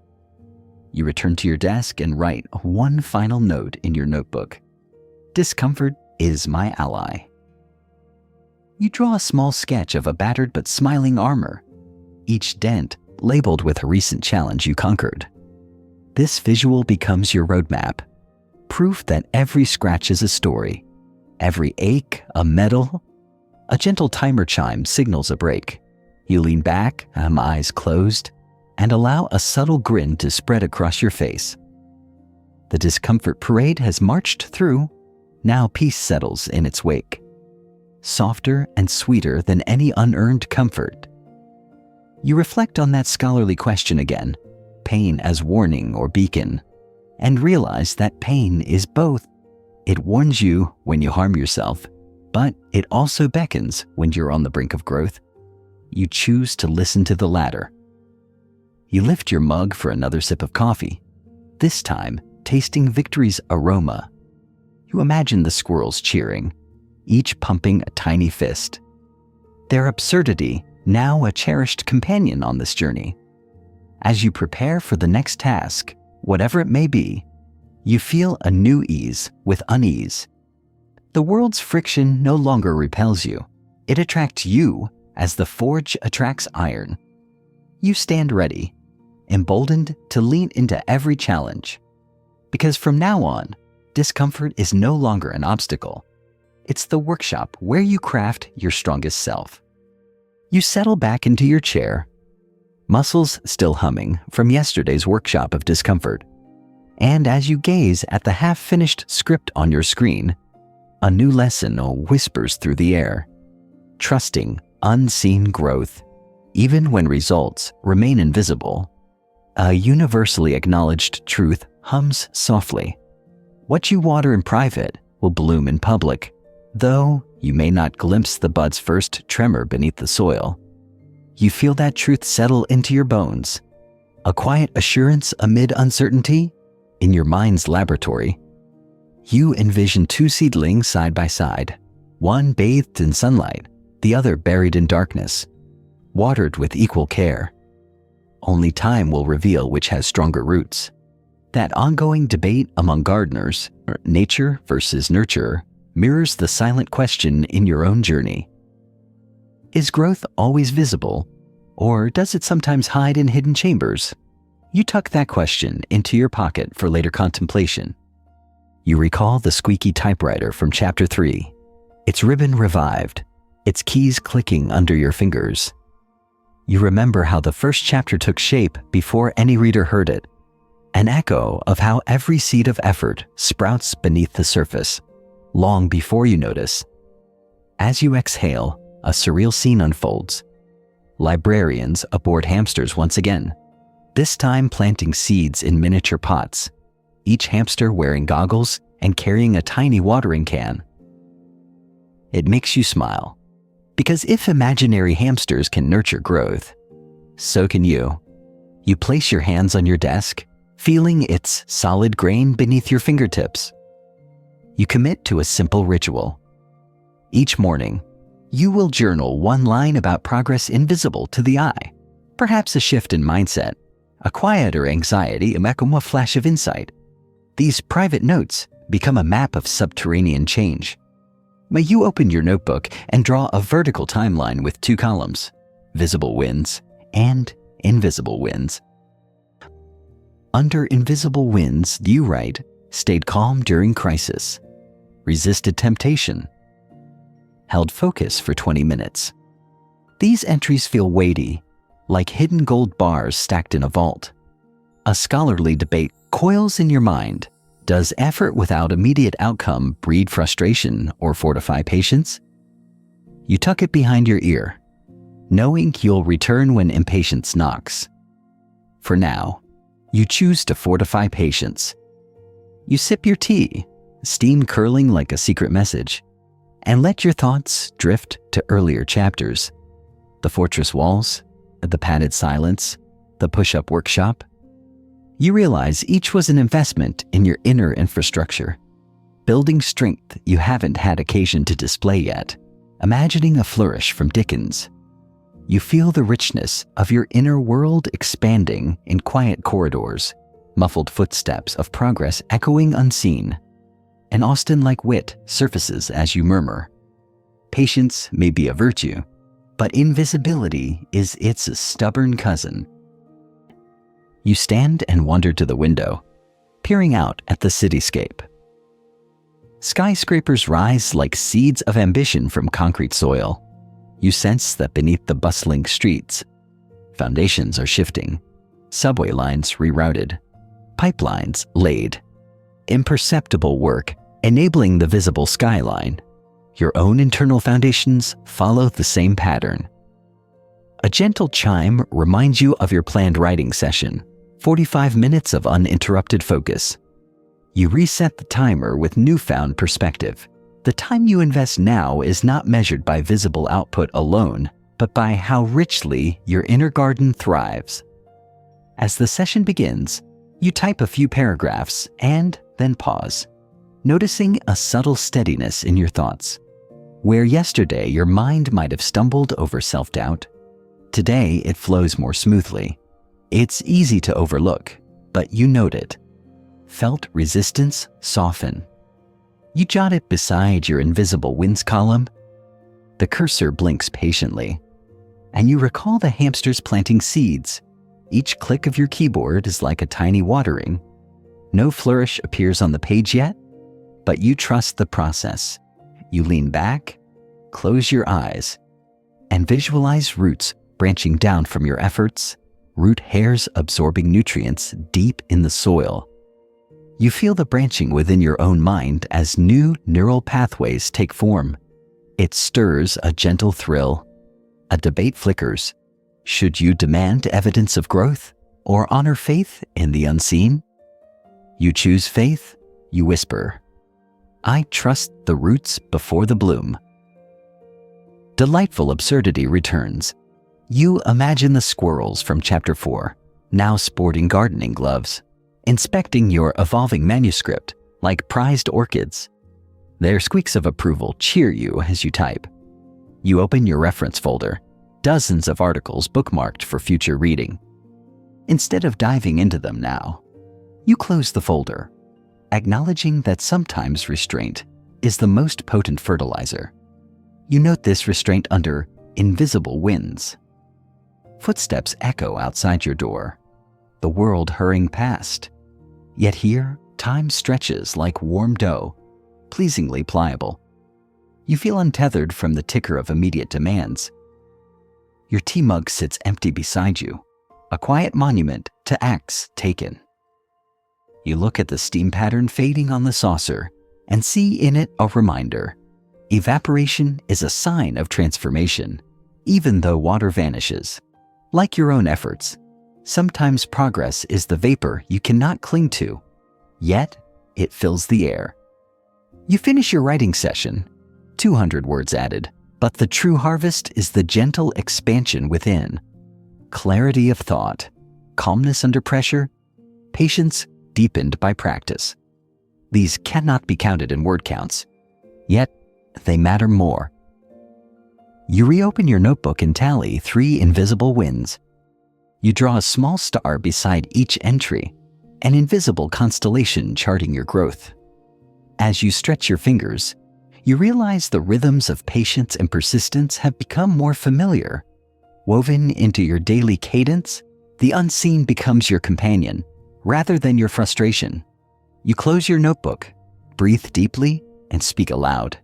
You return to your desk and write one final note in your notebook. Discomfort is my ally. You draw a small sketch of a battered but smiling armor, each dent labeled with a recent challenge you conquered. This visual becomes your roadmap, proof that every scratch is a story, every ache a medal. A gentle timer chime signals a break. You lean back, eyes closed, and allow a subtle grin to spread across your face. The discomfort parade has marched through. Now peace settles in its wake, softer and sweeter than any unearned comfort. You reflect on that scholarly question again, pain as warning or beacon, and realize that pain is both. It warns you when you harm yourself, but it also beckons when you're on the brink of growth. You choose to listen to the latter. You lift your mug for another sip of coffee, this time tasting victory's aroma. You imagine the squirrels cheering, each pumping a tiny fist. Their absurdity, now a cherished companion on this journey. As you prepare for the next task, whatever it may be, you feel a new ease with unease. The world's friction no longer repels you. It attracts you as the forge attracts iron. You stand ready, emboldened to lean into every challenge. Because from now on, discomfort is no longer an obstacle. It's the workshop where you craft your strongest self. You settle back into your chair, muscles still humming from yesterday's workshop of discomfort. And as you gaze at the half-finished script on your screen, a new lesson whispers through the air. Trusting unseen growth, even when results remain invisible. A universally acknowledged truth hums softly. What you water in private will bloom in public, though you may not glimpse the bud's first tremor beneath the soil. You feel that truth settle into your bones, a quiet assurance amid uncertainty. In your mind's laboratory, you envision two seedlings side by side, one bathed in sunlight, the other buried in darkness, watered with equal care. Only time will reveal which has stronger roots. That ongoing debate among gardeners, nature versus nurture, mirrors the silent question in your own journey. Is growth always visible, or does it sometimes hide in hidden chambers? You tuck that question into your pocket for later contemplation. You recall the squeaky typewriter from Chapter 3, its ribbon revived, its keys clicking under your fingers. You remember how the first chapter took shape before any reader heard it, an echo of how every seed of effort sprouts beneath the surface, long before you notice. As you exhale, a surreal scene unfolds. Librarians aboard hamsters once again, this time planting seeds in miniature pots, each hamster wearing goggles and carrying a tiny watering can. It makes you smile, because if imaginary hamsters can nurture growth, so can you. You place your hands on your desk, feeling its solid grain beneath your fingertips. You commit to a simple ritual. Each morning, you will journal one line about progress invisible to the eye, perhaps a shift in mindset, a quieter anxiety, a flash of insight. These private notes become a map of subterranean change. May you open your notebook and draw a vertical timeline with 2 columns, visible wins and invisible wins. Under invisible wins, you write, stayed calm during crisis, resisted temptation, held focus for 20 minutes. These entries feel weighty, like hidden gold bars stacked in a vault. A scholarly debate coils in your mind. Does effort without immediate outcome breed frustration or fortify patience? You tuck it behind your ear, knowing you'll return when impatience knocks. For now, you choose to fortify patience. You sip your tea, steam curling like a secret message, and let your thoughts drift to earlier chapters. The fortress walls, the padded silence, the push-up workshop. You realize each was an investment in your inner infrastructure, building strength you haven't had occasion to display yet, imagining a flourish from Dickens. You feel the richness of your inner world expanding in quiet corridors, muffled footsteps of progress echoing unseen. An Austen-like wit surfaces as you murmur. Patience may be a virtue, but invisibility is its stubborn cousin. You stand and wander to the window, peering out at the cityscape. Skyscrapers rise like seeds of ambition from concrete soil. You sense that beneath the bustling streets, foundations are shifting, subway lines rerouted, pipelines laid, imperceptible work enabling the visible skyline. Your own internal foundations follow the same pattern. A gentle chime reminds you of your planned writing session. 45 minutes of uninterrupted focus. You reset the timer with newfound perspective. The time you invest now is not measured by visible output alone, but by how richly your inner garden thrives. As the session begins, you type a few paragraphs and then pause, noticing a subtle steadiness in your thoughts. Where yesterday your mind might have stumbled over self-doubt, today it flows more smoothly. It's easy to overlook, but you note it. Felt resistance soften. You jot it beside your invisible wins column. The cursor blinks patiently, and you recall the hamsters planting seeds. Each click of your keyboard is like a tiny watering. No flourish appears on the page yet, but you trust the process. You lean back, close your eyes, and visualize roots branching down from your efforts, root hairs absorbing nutrients deep in the soil. You feel the branching within your own mind as new neural pathways take form. It stirs a gentle thrill. A debate flickers. Should you demand evidence of growth or honor faith in the unseen? You choose faith, you whisper, I trust the roots before the bloom. Delightful absurdity returns. You imagine the squirrels from Chapter 4, now sporting gardening gloves, inspecting your evolving manuscript like prized orchids. Their squeaks of approval cheer you as you type. You open your reference folder, dozens of articles bookmarked for future reading. Instead of diving into them now, you close the folder, acknowledging that sometimes restraint is the most potent fertilizer. You note this restraint under invisible wins. Footsteps echo outside your door, the world hurrying past. Yet here, time stretches like warm dough, pleasingly pliable. You feel untethered from the ticker of immediate demands. Your tea mug sits empty beside you, a quiet monument to acts taken. You look at the steam pattern fading on the saucer and see in it a reminder. Evaporation is a sign of transformation, even though water vanishes. Like your own efforts, sometimes progress is the vapor you cannot cling to, yet it fills the air. You finish your writing session, 200 words added, but the true harvest is the gentle expansion within. Clarity of thought, calmness under pressure, patience deepened by practice. These cannot be counted in word counts, yet they matter more. You reopen your notebook and tally 3 invisible wins. You draw a small star beside each entry, an invisible constellation charting your growth. As you stretch your fingers, you realize the rhythms of patience and persistence have become more familiar. Woven into your daily cadence, the unseen becomes your companion, rather than your frustration. You close your notebook, breathe deeply, and speak aloud.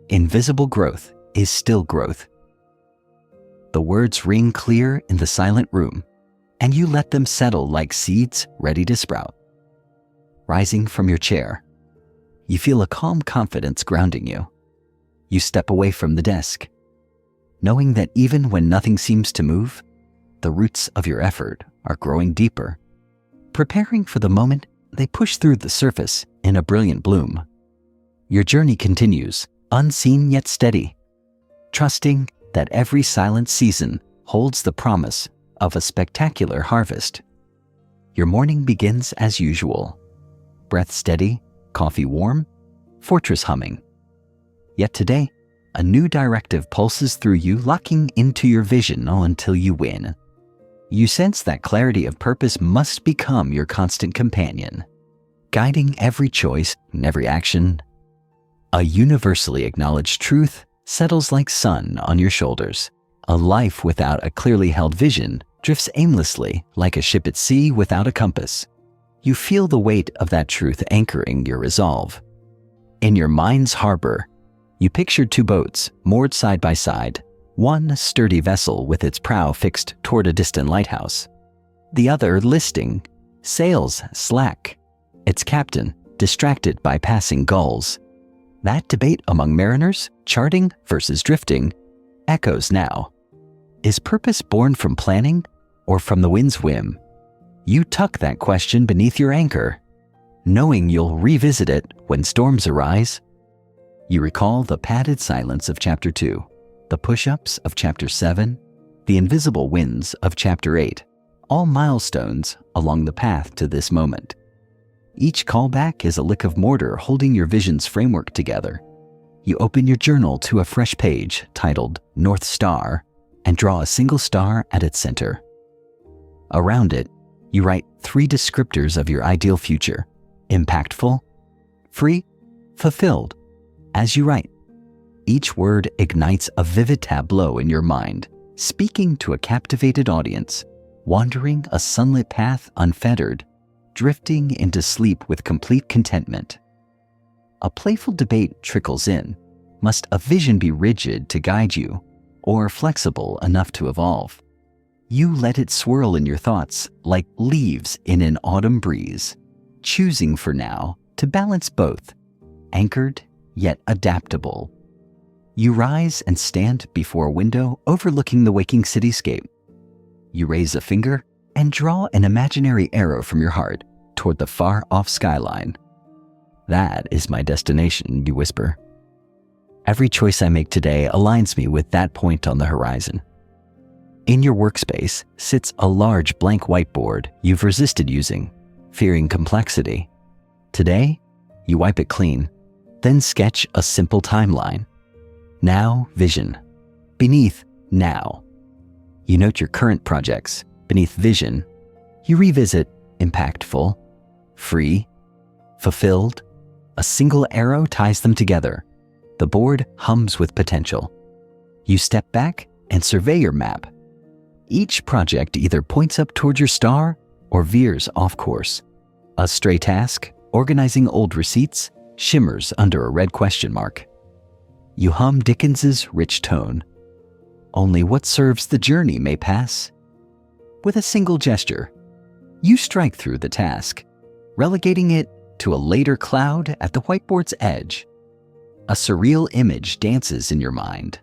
Invisible growth is still growth. The words ring clear in the silent room, and you let them settle like seeds ready to sprout. Rising from your chair, you feel a calm confidence grounding you. You step away from the desk, knowing that even when nothing seems to move, the roots of your effort are growing deeper, preparing for the moment they push through the surface in a brilliant bloom. Your journey continues, unseen yet steady, trusting that every silent season holds the promise of a spectacular harvest. Your morning begins as usual, breath steady, coffee warm, fortress humming. Yet today, a new directive pulses through you, locking into your vision until you win. You sense that clarity of purpose must become your constant companion, guiding every choice and every action. A universally acknowledged truth settles like sun on your shoulders. A life without a clearly held vision drifts aimlessly like a ship at sea without a compass. You feel the weight of that truth anchoring your resolve. In your mind's harbor, you picture 2 boats moored side by side, one sturdy vessel with its prow fixed toward a distant lighthouse, the other listing, sails slack, its captain distracted by passing gulls. That debate among mariners, charting versus drifting, echoes now. Is purpose born from planning or from the wind's whim? You tuck that question beneath your anchor, knowing you'll revisit it when storms arise. You recall the padded silence of Chapter 2, the push-ups of Chapter 7, the invisible wins of Chapter 8, all milestones along the path to this moment. Each callback is a lick of mortar holding your vision's framework together. You open your journal to a fresh page titled North Star and draw a single star at its center. Around it, you write 3 descriptors of your ideal future: impactful, free, fulfilled. As you write, each word ignites a vivid tableau in your mind, speaking to a captivated audience, wandering a sunlit path unfettered, drifting into sleep with complete contentment. A playful debate trickles in. Must a vision be rigid to guide you, or flexible enough to evolve? You let it swirl in your thoughts like leaves in an autumn breeze, choosing for now to balance both, anchored yet adaptable. You rise and stand before a window overlooking the waking cityscape. You raise a finger and draw an imaginary arrow from your heart toward the far-off skyline. That is my destination, you whisper. Every choice I make today aligns me with that point on the horizon. In your workspace sits a large blank whiteboard you've resisted using, fearing complexity. Today, you wipe it clean, then sketch a simple timeline. Now, vision. Beneath, now. You note your current projects. Beneath vision, you revisit impactful, free, fulfilled. A single arrow ties them together. The board hums with potential. You step back and survey your map. Each project either points up toward your star or veers off course. A stray task, organizing old receipts, shimmers under a red question mark. You hum Dickens's rich tone. Only what serves the journey may pass. With a single gesture, you strike through the task, relegating it to a later cloud at the whiteboard's edge. A surreal image dances in your mind.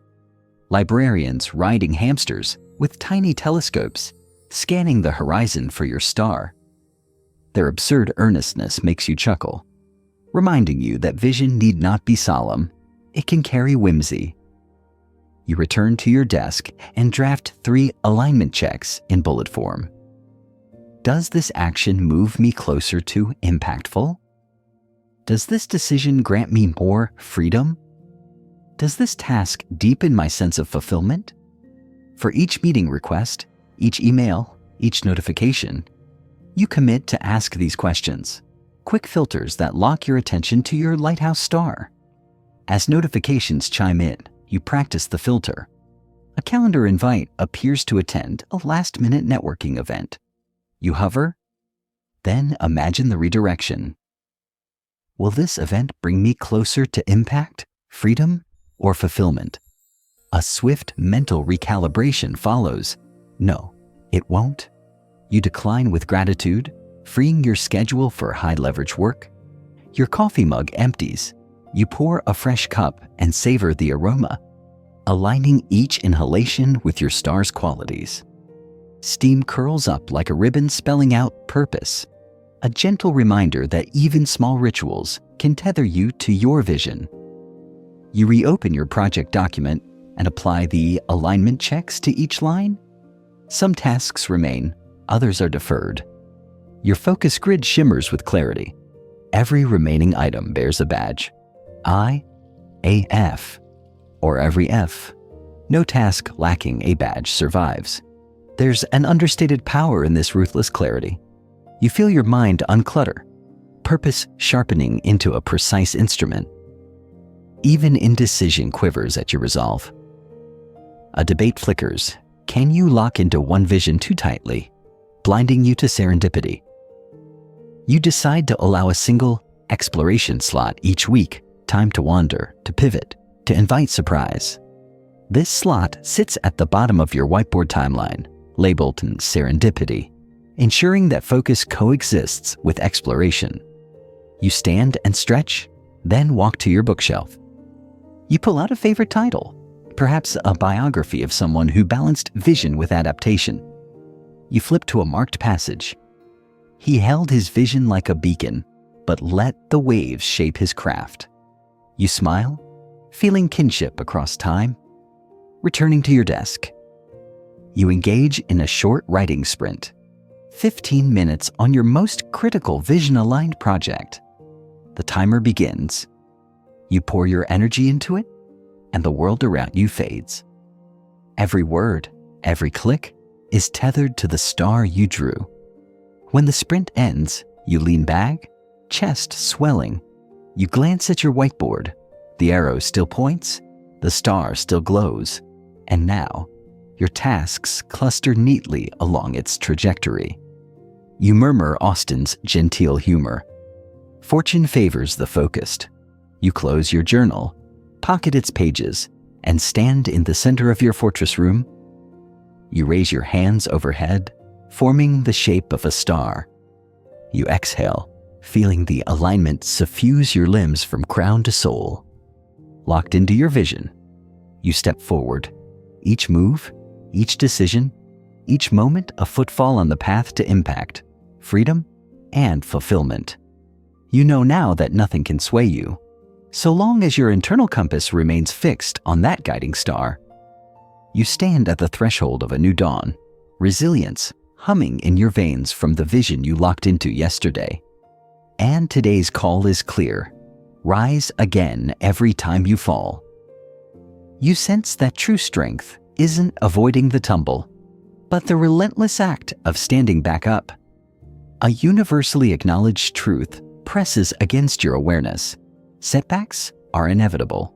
Librarians riding hamsters with tiny telescopes, scanning the horizon for your star. Their absurd earnestness makes you chuckle, reminding you that vision need not be solemn. It can carry whimsy. You return to your desk and draft 3 alignment checks in bullet form. Does this action move me closer to impactful? Does this decision grant me more freedom? Does this task deepen my sense of fulfillment? For each meeting request, each email, each notification, you commit to ask these questions, quick filters that lock your attention to your lighthouse star. As notifications chime in, you practice the filter. A calendar invite appears to attend a last-minute networking event. You hover, then imagine the redirection. Will this event bring me closer to impact, freedom, or fulfillment? A swift mental recalibration follows. No, it won't. You decline with gratitude, freeing your schedule for high-leverage work. Your coffee mug empties. You pour a fresh cup and savor the aroma, aligning each inhalation with your star's qualities. Steam curls up like a ribbon spelling out purpose, a gentle reminder that even small rituals can tether you to your vision. You reopen your project document and apply the alignment checks to each line. Some tasks remain, others are deferred. Your focus grid shimmers with clarity. Every remaining item bears a badge. I, a F, or every F. No task lacking a badge survives. There's an understated power in this ruthless clarity. You feel your mind unclutter, purpose sharpening into a precise instrument. Even indecision quivers at your resolve. A debate flickers. Can you lock into one vision too tightly, blinding you to serendipity? You decide to allow a single exploration slot each week, time to wander, to pivot, to invite surprise. This slot sits at the bottom of your whiteboard timeline, labeled serendipity, ensuring that focus coexists with exploration. You stand and stretch, then walk to your bookshelf. You pull out a favorite title, perhaps a biography of someone who balanced vision with adaptation. You flip to a marked passage. He held his vision like a beacon, but let the waves shape his craft. You smile, feeling kinship across time. Returning to your desk, you engage in a short writing sprint, 15 minutes on your most critical vision-aligned project. The timer begins. You pour your energy into it, and the world around you fades. Every word, every click is tethered to the star you drew. When the sprint ends, you lean back, chest swelling. You glance at your whiteboard. The arrow still points, the star still glows, and now your tasks cluster neatly along its trajectory. You murmur Austen's genteel humor. Fortune favors the focused. You close your journal, pocket its pages, and stand in the center of your fortress room. You raise your hands overhead, forming the shape of a star. You exhale, feeling the alignment suffuse your limbs from crown to sole. Locked into your vision, you step forward. Each move, each decision, each moment a footfall on the path to impact, freedom, and fulfillment. You know now that nothing can sway you, so long as your internal compass remains fixed on that guiding star. You stand at the threshold of a new dawn, resilience humming in your veins from the vision you locked into yesterday. And today's call is clear. Rise again every time you fall. You sense that true strength isn't avoiding the tumble, but the relentless act of standing back up. A universally acknowledged truth presses against your awareness. Setbacks are inevitable,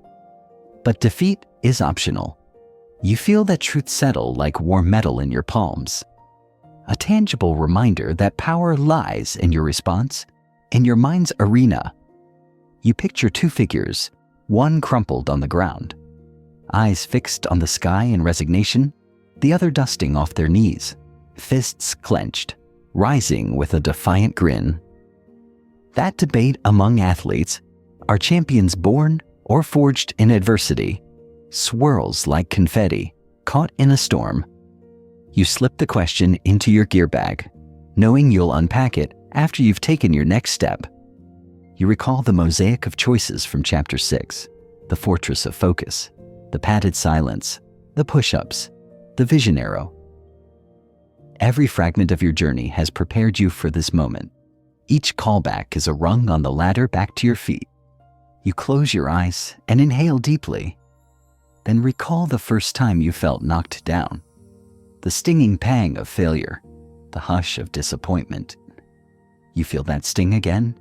but defeat is optional. You feel that truth settle like warm metal in your palms. A tangible reminder that power lies in your response, in your mind's arena. You picture two figures, one crumpled on the ground. eyes fixed on the sky in resignation, the other dusting off their knees, fists clenched, rising with a defiant grin. That debate among athletes, are champions born or forged in adversity, swirls like confetti caught in a storm. You slip the question into your gear bag, knowing you'll unpack it after you've taken your next step. You recall the mosaic of choices from Chapter 6, the fortress of focus, the padded silence, the push-ups, the vision arrow. Every fragment of your journey has prepared you for this moment. Each callback is a rung on the ladder back to your feet. You close your eyes and inhale deeply. Then recall the first time you felt knocked down. The stinging pang of failure, the hush of disappointment. You feel that sting again,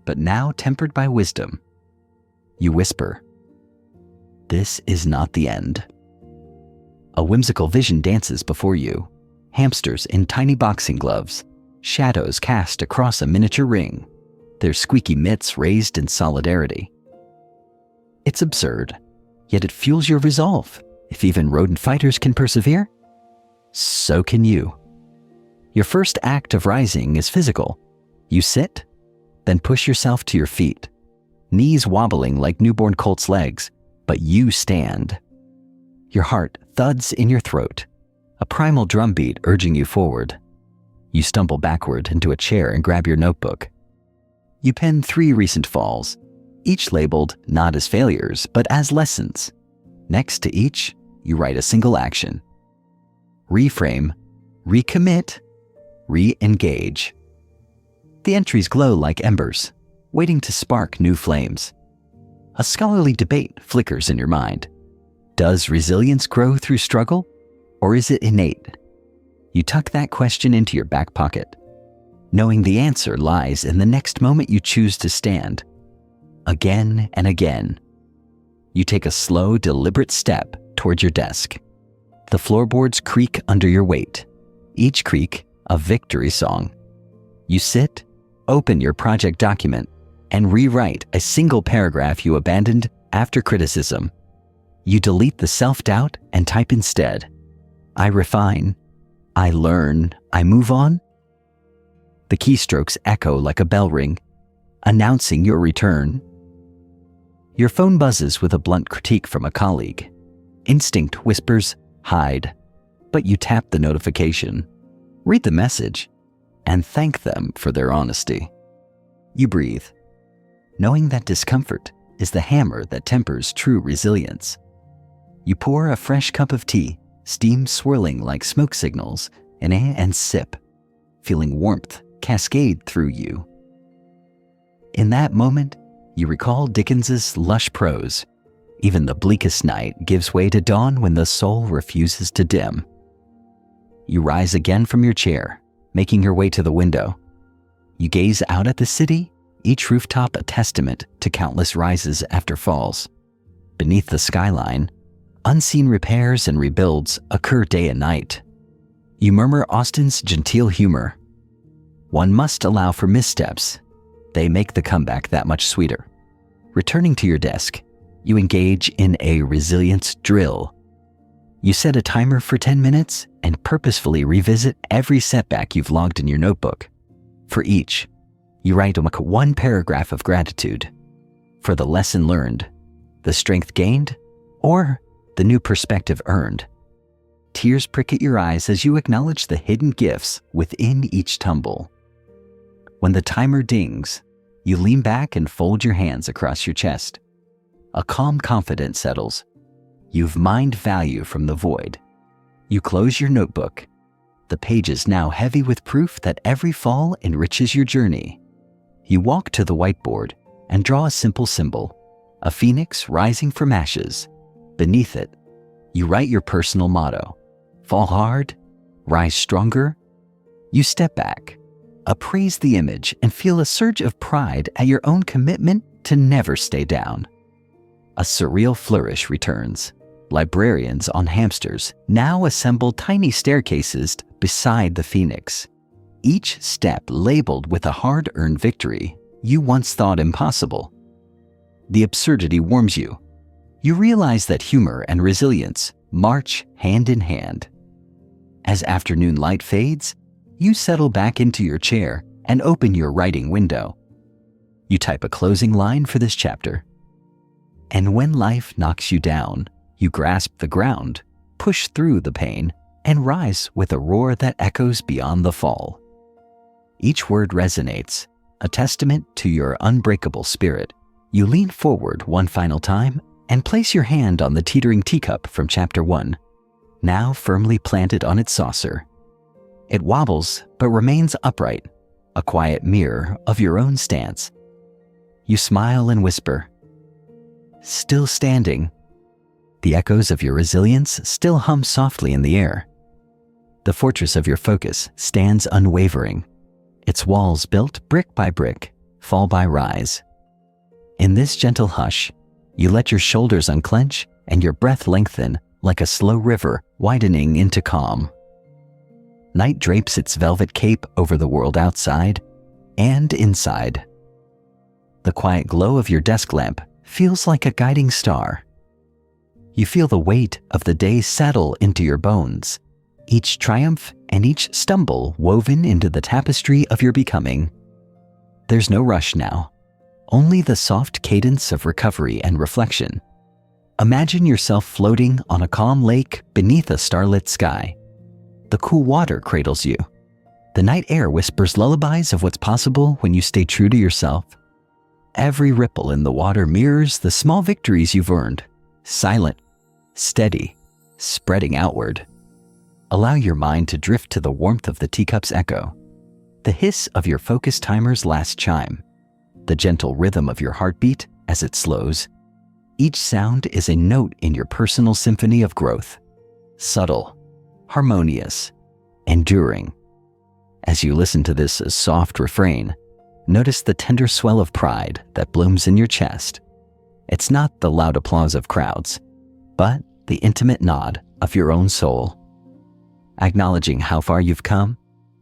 but now tempered by wisdom. You whisper, "This is not the end." A whimsical vision dances before you. Hamsters in tiny boxing gloves, shadows cast across a miniature ring, their squeaky mitts raised in solidarity. It's absurd, yet it fuels your resolve. If even rodent fighters can persevere, so can you. Your first act of rising is physical. You sit, then push yourself to your feet, knees wobbling like newborn colt's legs, but you stand. Your heart thuds in your throat, a primal drumbeat urging you forward. You stumble backward into a chair and grab your notebook. You pen 3 recent falls, each labeled not as failures, but as lessons. Next to each, you write a single action. Reframe, recommit, re-engage. The entries glow like embers, waiting to spark new flames. A scholarly debate flickers in your mind. Does resilience grow through struggle, or is it innate? You tuck that question into your back pocket, knowing the answer lies in the next moment you choose to stand. Again and again, you take a slow, deliberate step toward your desk. The floorboards creak under your weight, each creak a victory song. You sit, open your project document, and rewrite a single paragraph you abandoned after criticism. You delete the self-doubt and type instead, "I refine, I learn, I move on." The keystrokes echo like a bell ring, announcing your return. Your phone buzzes with a blunt critique from a colleague. Instinct whispers, "Hide," but you tap the notification, read the message, and thank them for their honesty. You breathe, knowing that discomfort is the hammer that tempers true resilience. You pour a fresh cup of tea, steam swirling like smoke signals, and sip, feeling warmth cascade through you. In that moment, you recall Dickens's lush prose. Even the bleakest night gives way to dawn when the soul refuses to dim. You rise again from your chair, making your way to the window. You gaze out at the city, each rooftop a testament to countless rises after falls. Beneath the skyline, unseen repairs and rebuilds occur day and night. You murmur Austen's genteel humor. One must allow for missteps. They make the comeback that much sweeter. Returning to your desk, you engage in a resilience drill. You set a timer for 10 minutes and purposefully revisit every setback you've logged in your notebook. For each, you write one paragraph of gratitude for the lesson learned, the strength gained, or the new perspective earned. Tears prick at your eyes as you acknowledge the hidden gifts within each tumble. When the timer dings, you lean back and fold your hands across your chest. A calm confidence settles. You've mined value from the void. You close your notebook, the pages now heavy with proof that every fall enriches your journey. You walk to the whiteboard and draw a simple symbol, a phoenix rising from ashes. Beneath it, you write your personal motto, fall hard, rise stronger. You step back, appraise the image, and feel a surge of pride at your own commitment to never stay down. A surreal flourish returns. Librarians on hamsters now assemble tiny staircases beside the phoenix, each step labeled with a hard-earned victory you once thought impossible. The absurdity warms you. You realize that humor and resilience march hand in hand. As afternoon light fades, you settle back into your chair and open your writing window. You type a closing line for this chapter. And when life knocks you down, you grasp the ground, push through the pain, and rise with a roar that echoes beyond the fall. Each word resonates, a testament to your unbreakable spirit. You lean forward one final time and place your hand on the teetering teacup from Chapter 1, now firmly planted on its saucer. It wobbles but remains upright, a quiet mirror of your own stance. You smile and whisper, "Still standing." The echoes of your resilience still hum softly in the air. The fortress of your focus stands unwavering, its walls built brick by brick, fall by rise. In this gentle hush, you let your shoulders unclench and your breath lengthen like a slow river widening into calm. Night drapes its velvet cape over the world outside and inside. The quiet glow of your desk lamp feels like a guiding star. You feel the weight of the day settle into your bones, each triumph and each stumble woven into the tapestry of your becoming. There's no rush now, only the soft cadence of recovery and reflection. Imagine yourself floating on a calm lake beneath a starlit sky. The cool water cradles you. The night air whispers lullabies of what's possible when you stay true to yourself. Every ripple in the water mirrors the small victories you've earned, silent, steady, spreading outward. Allow your mind to drift to the warmth of the teacup's echo, the hiss of your focus timer's last chime, the gentle rhythm of your heartbeat as it slows. Each sound is a note in your personal symphony of growth, subtle, harmonious, enduring. As you listen to this soft refrain, notice the tender swell of pride that blooms in your chest. It's not the loud applause of crowds, but the intimate nod of your own soul, acknowledging how far you've come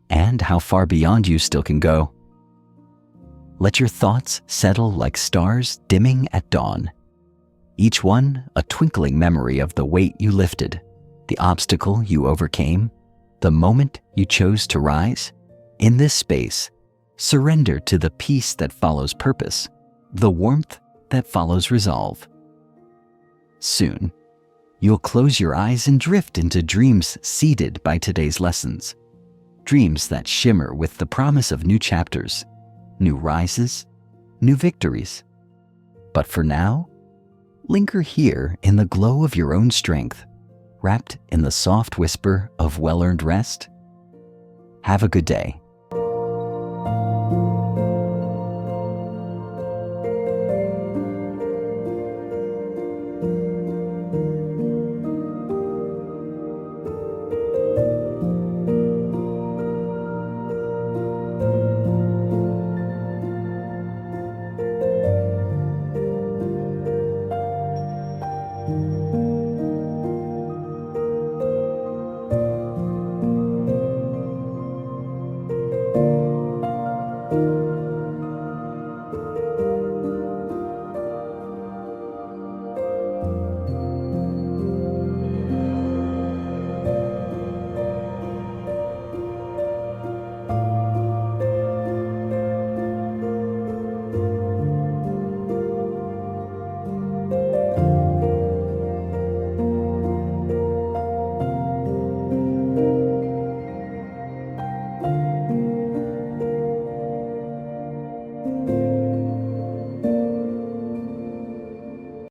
and how far beyond you still can go. Let your thoughts settle like stars dimming at dawn, each one a twinkling memory of the weight you lifted, the obstacle you overcame, the moment you chose to rise. In this space, surrender to the peace that follows purpose, the warmth that follows resolve. Soon, you'll close your eyes and drift into dreams seeded by today's lessons, dreams that shimmer with the promise of new chapters, new rises, new victories. But for now, linger here in the glow of your own strength, wrapped in the soft whisper of well-earned rest. Have a good day.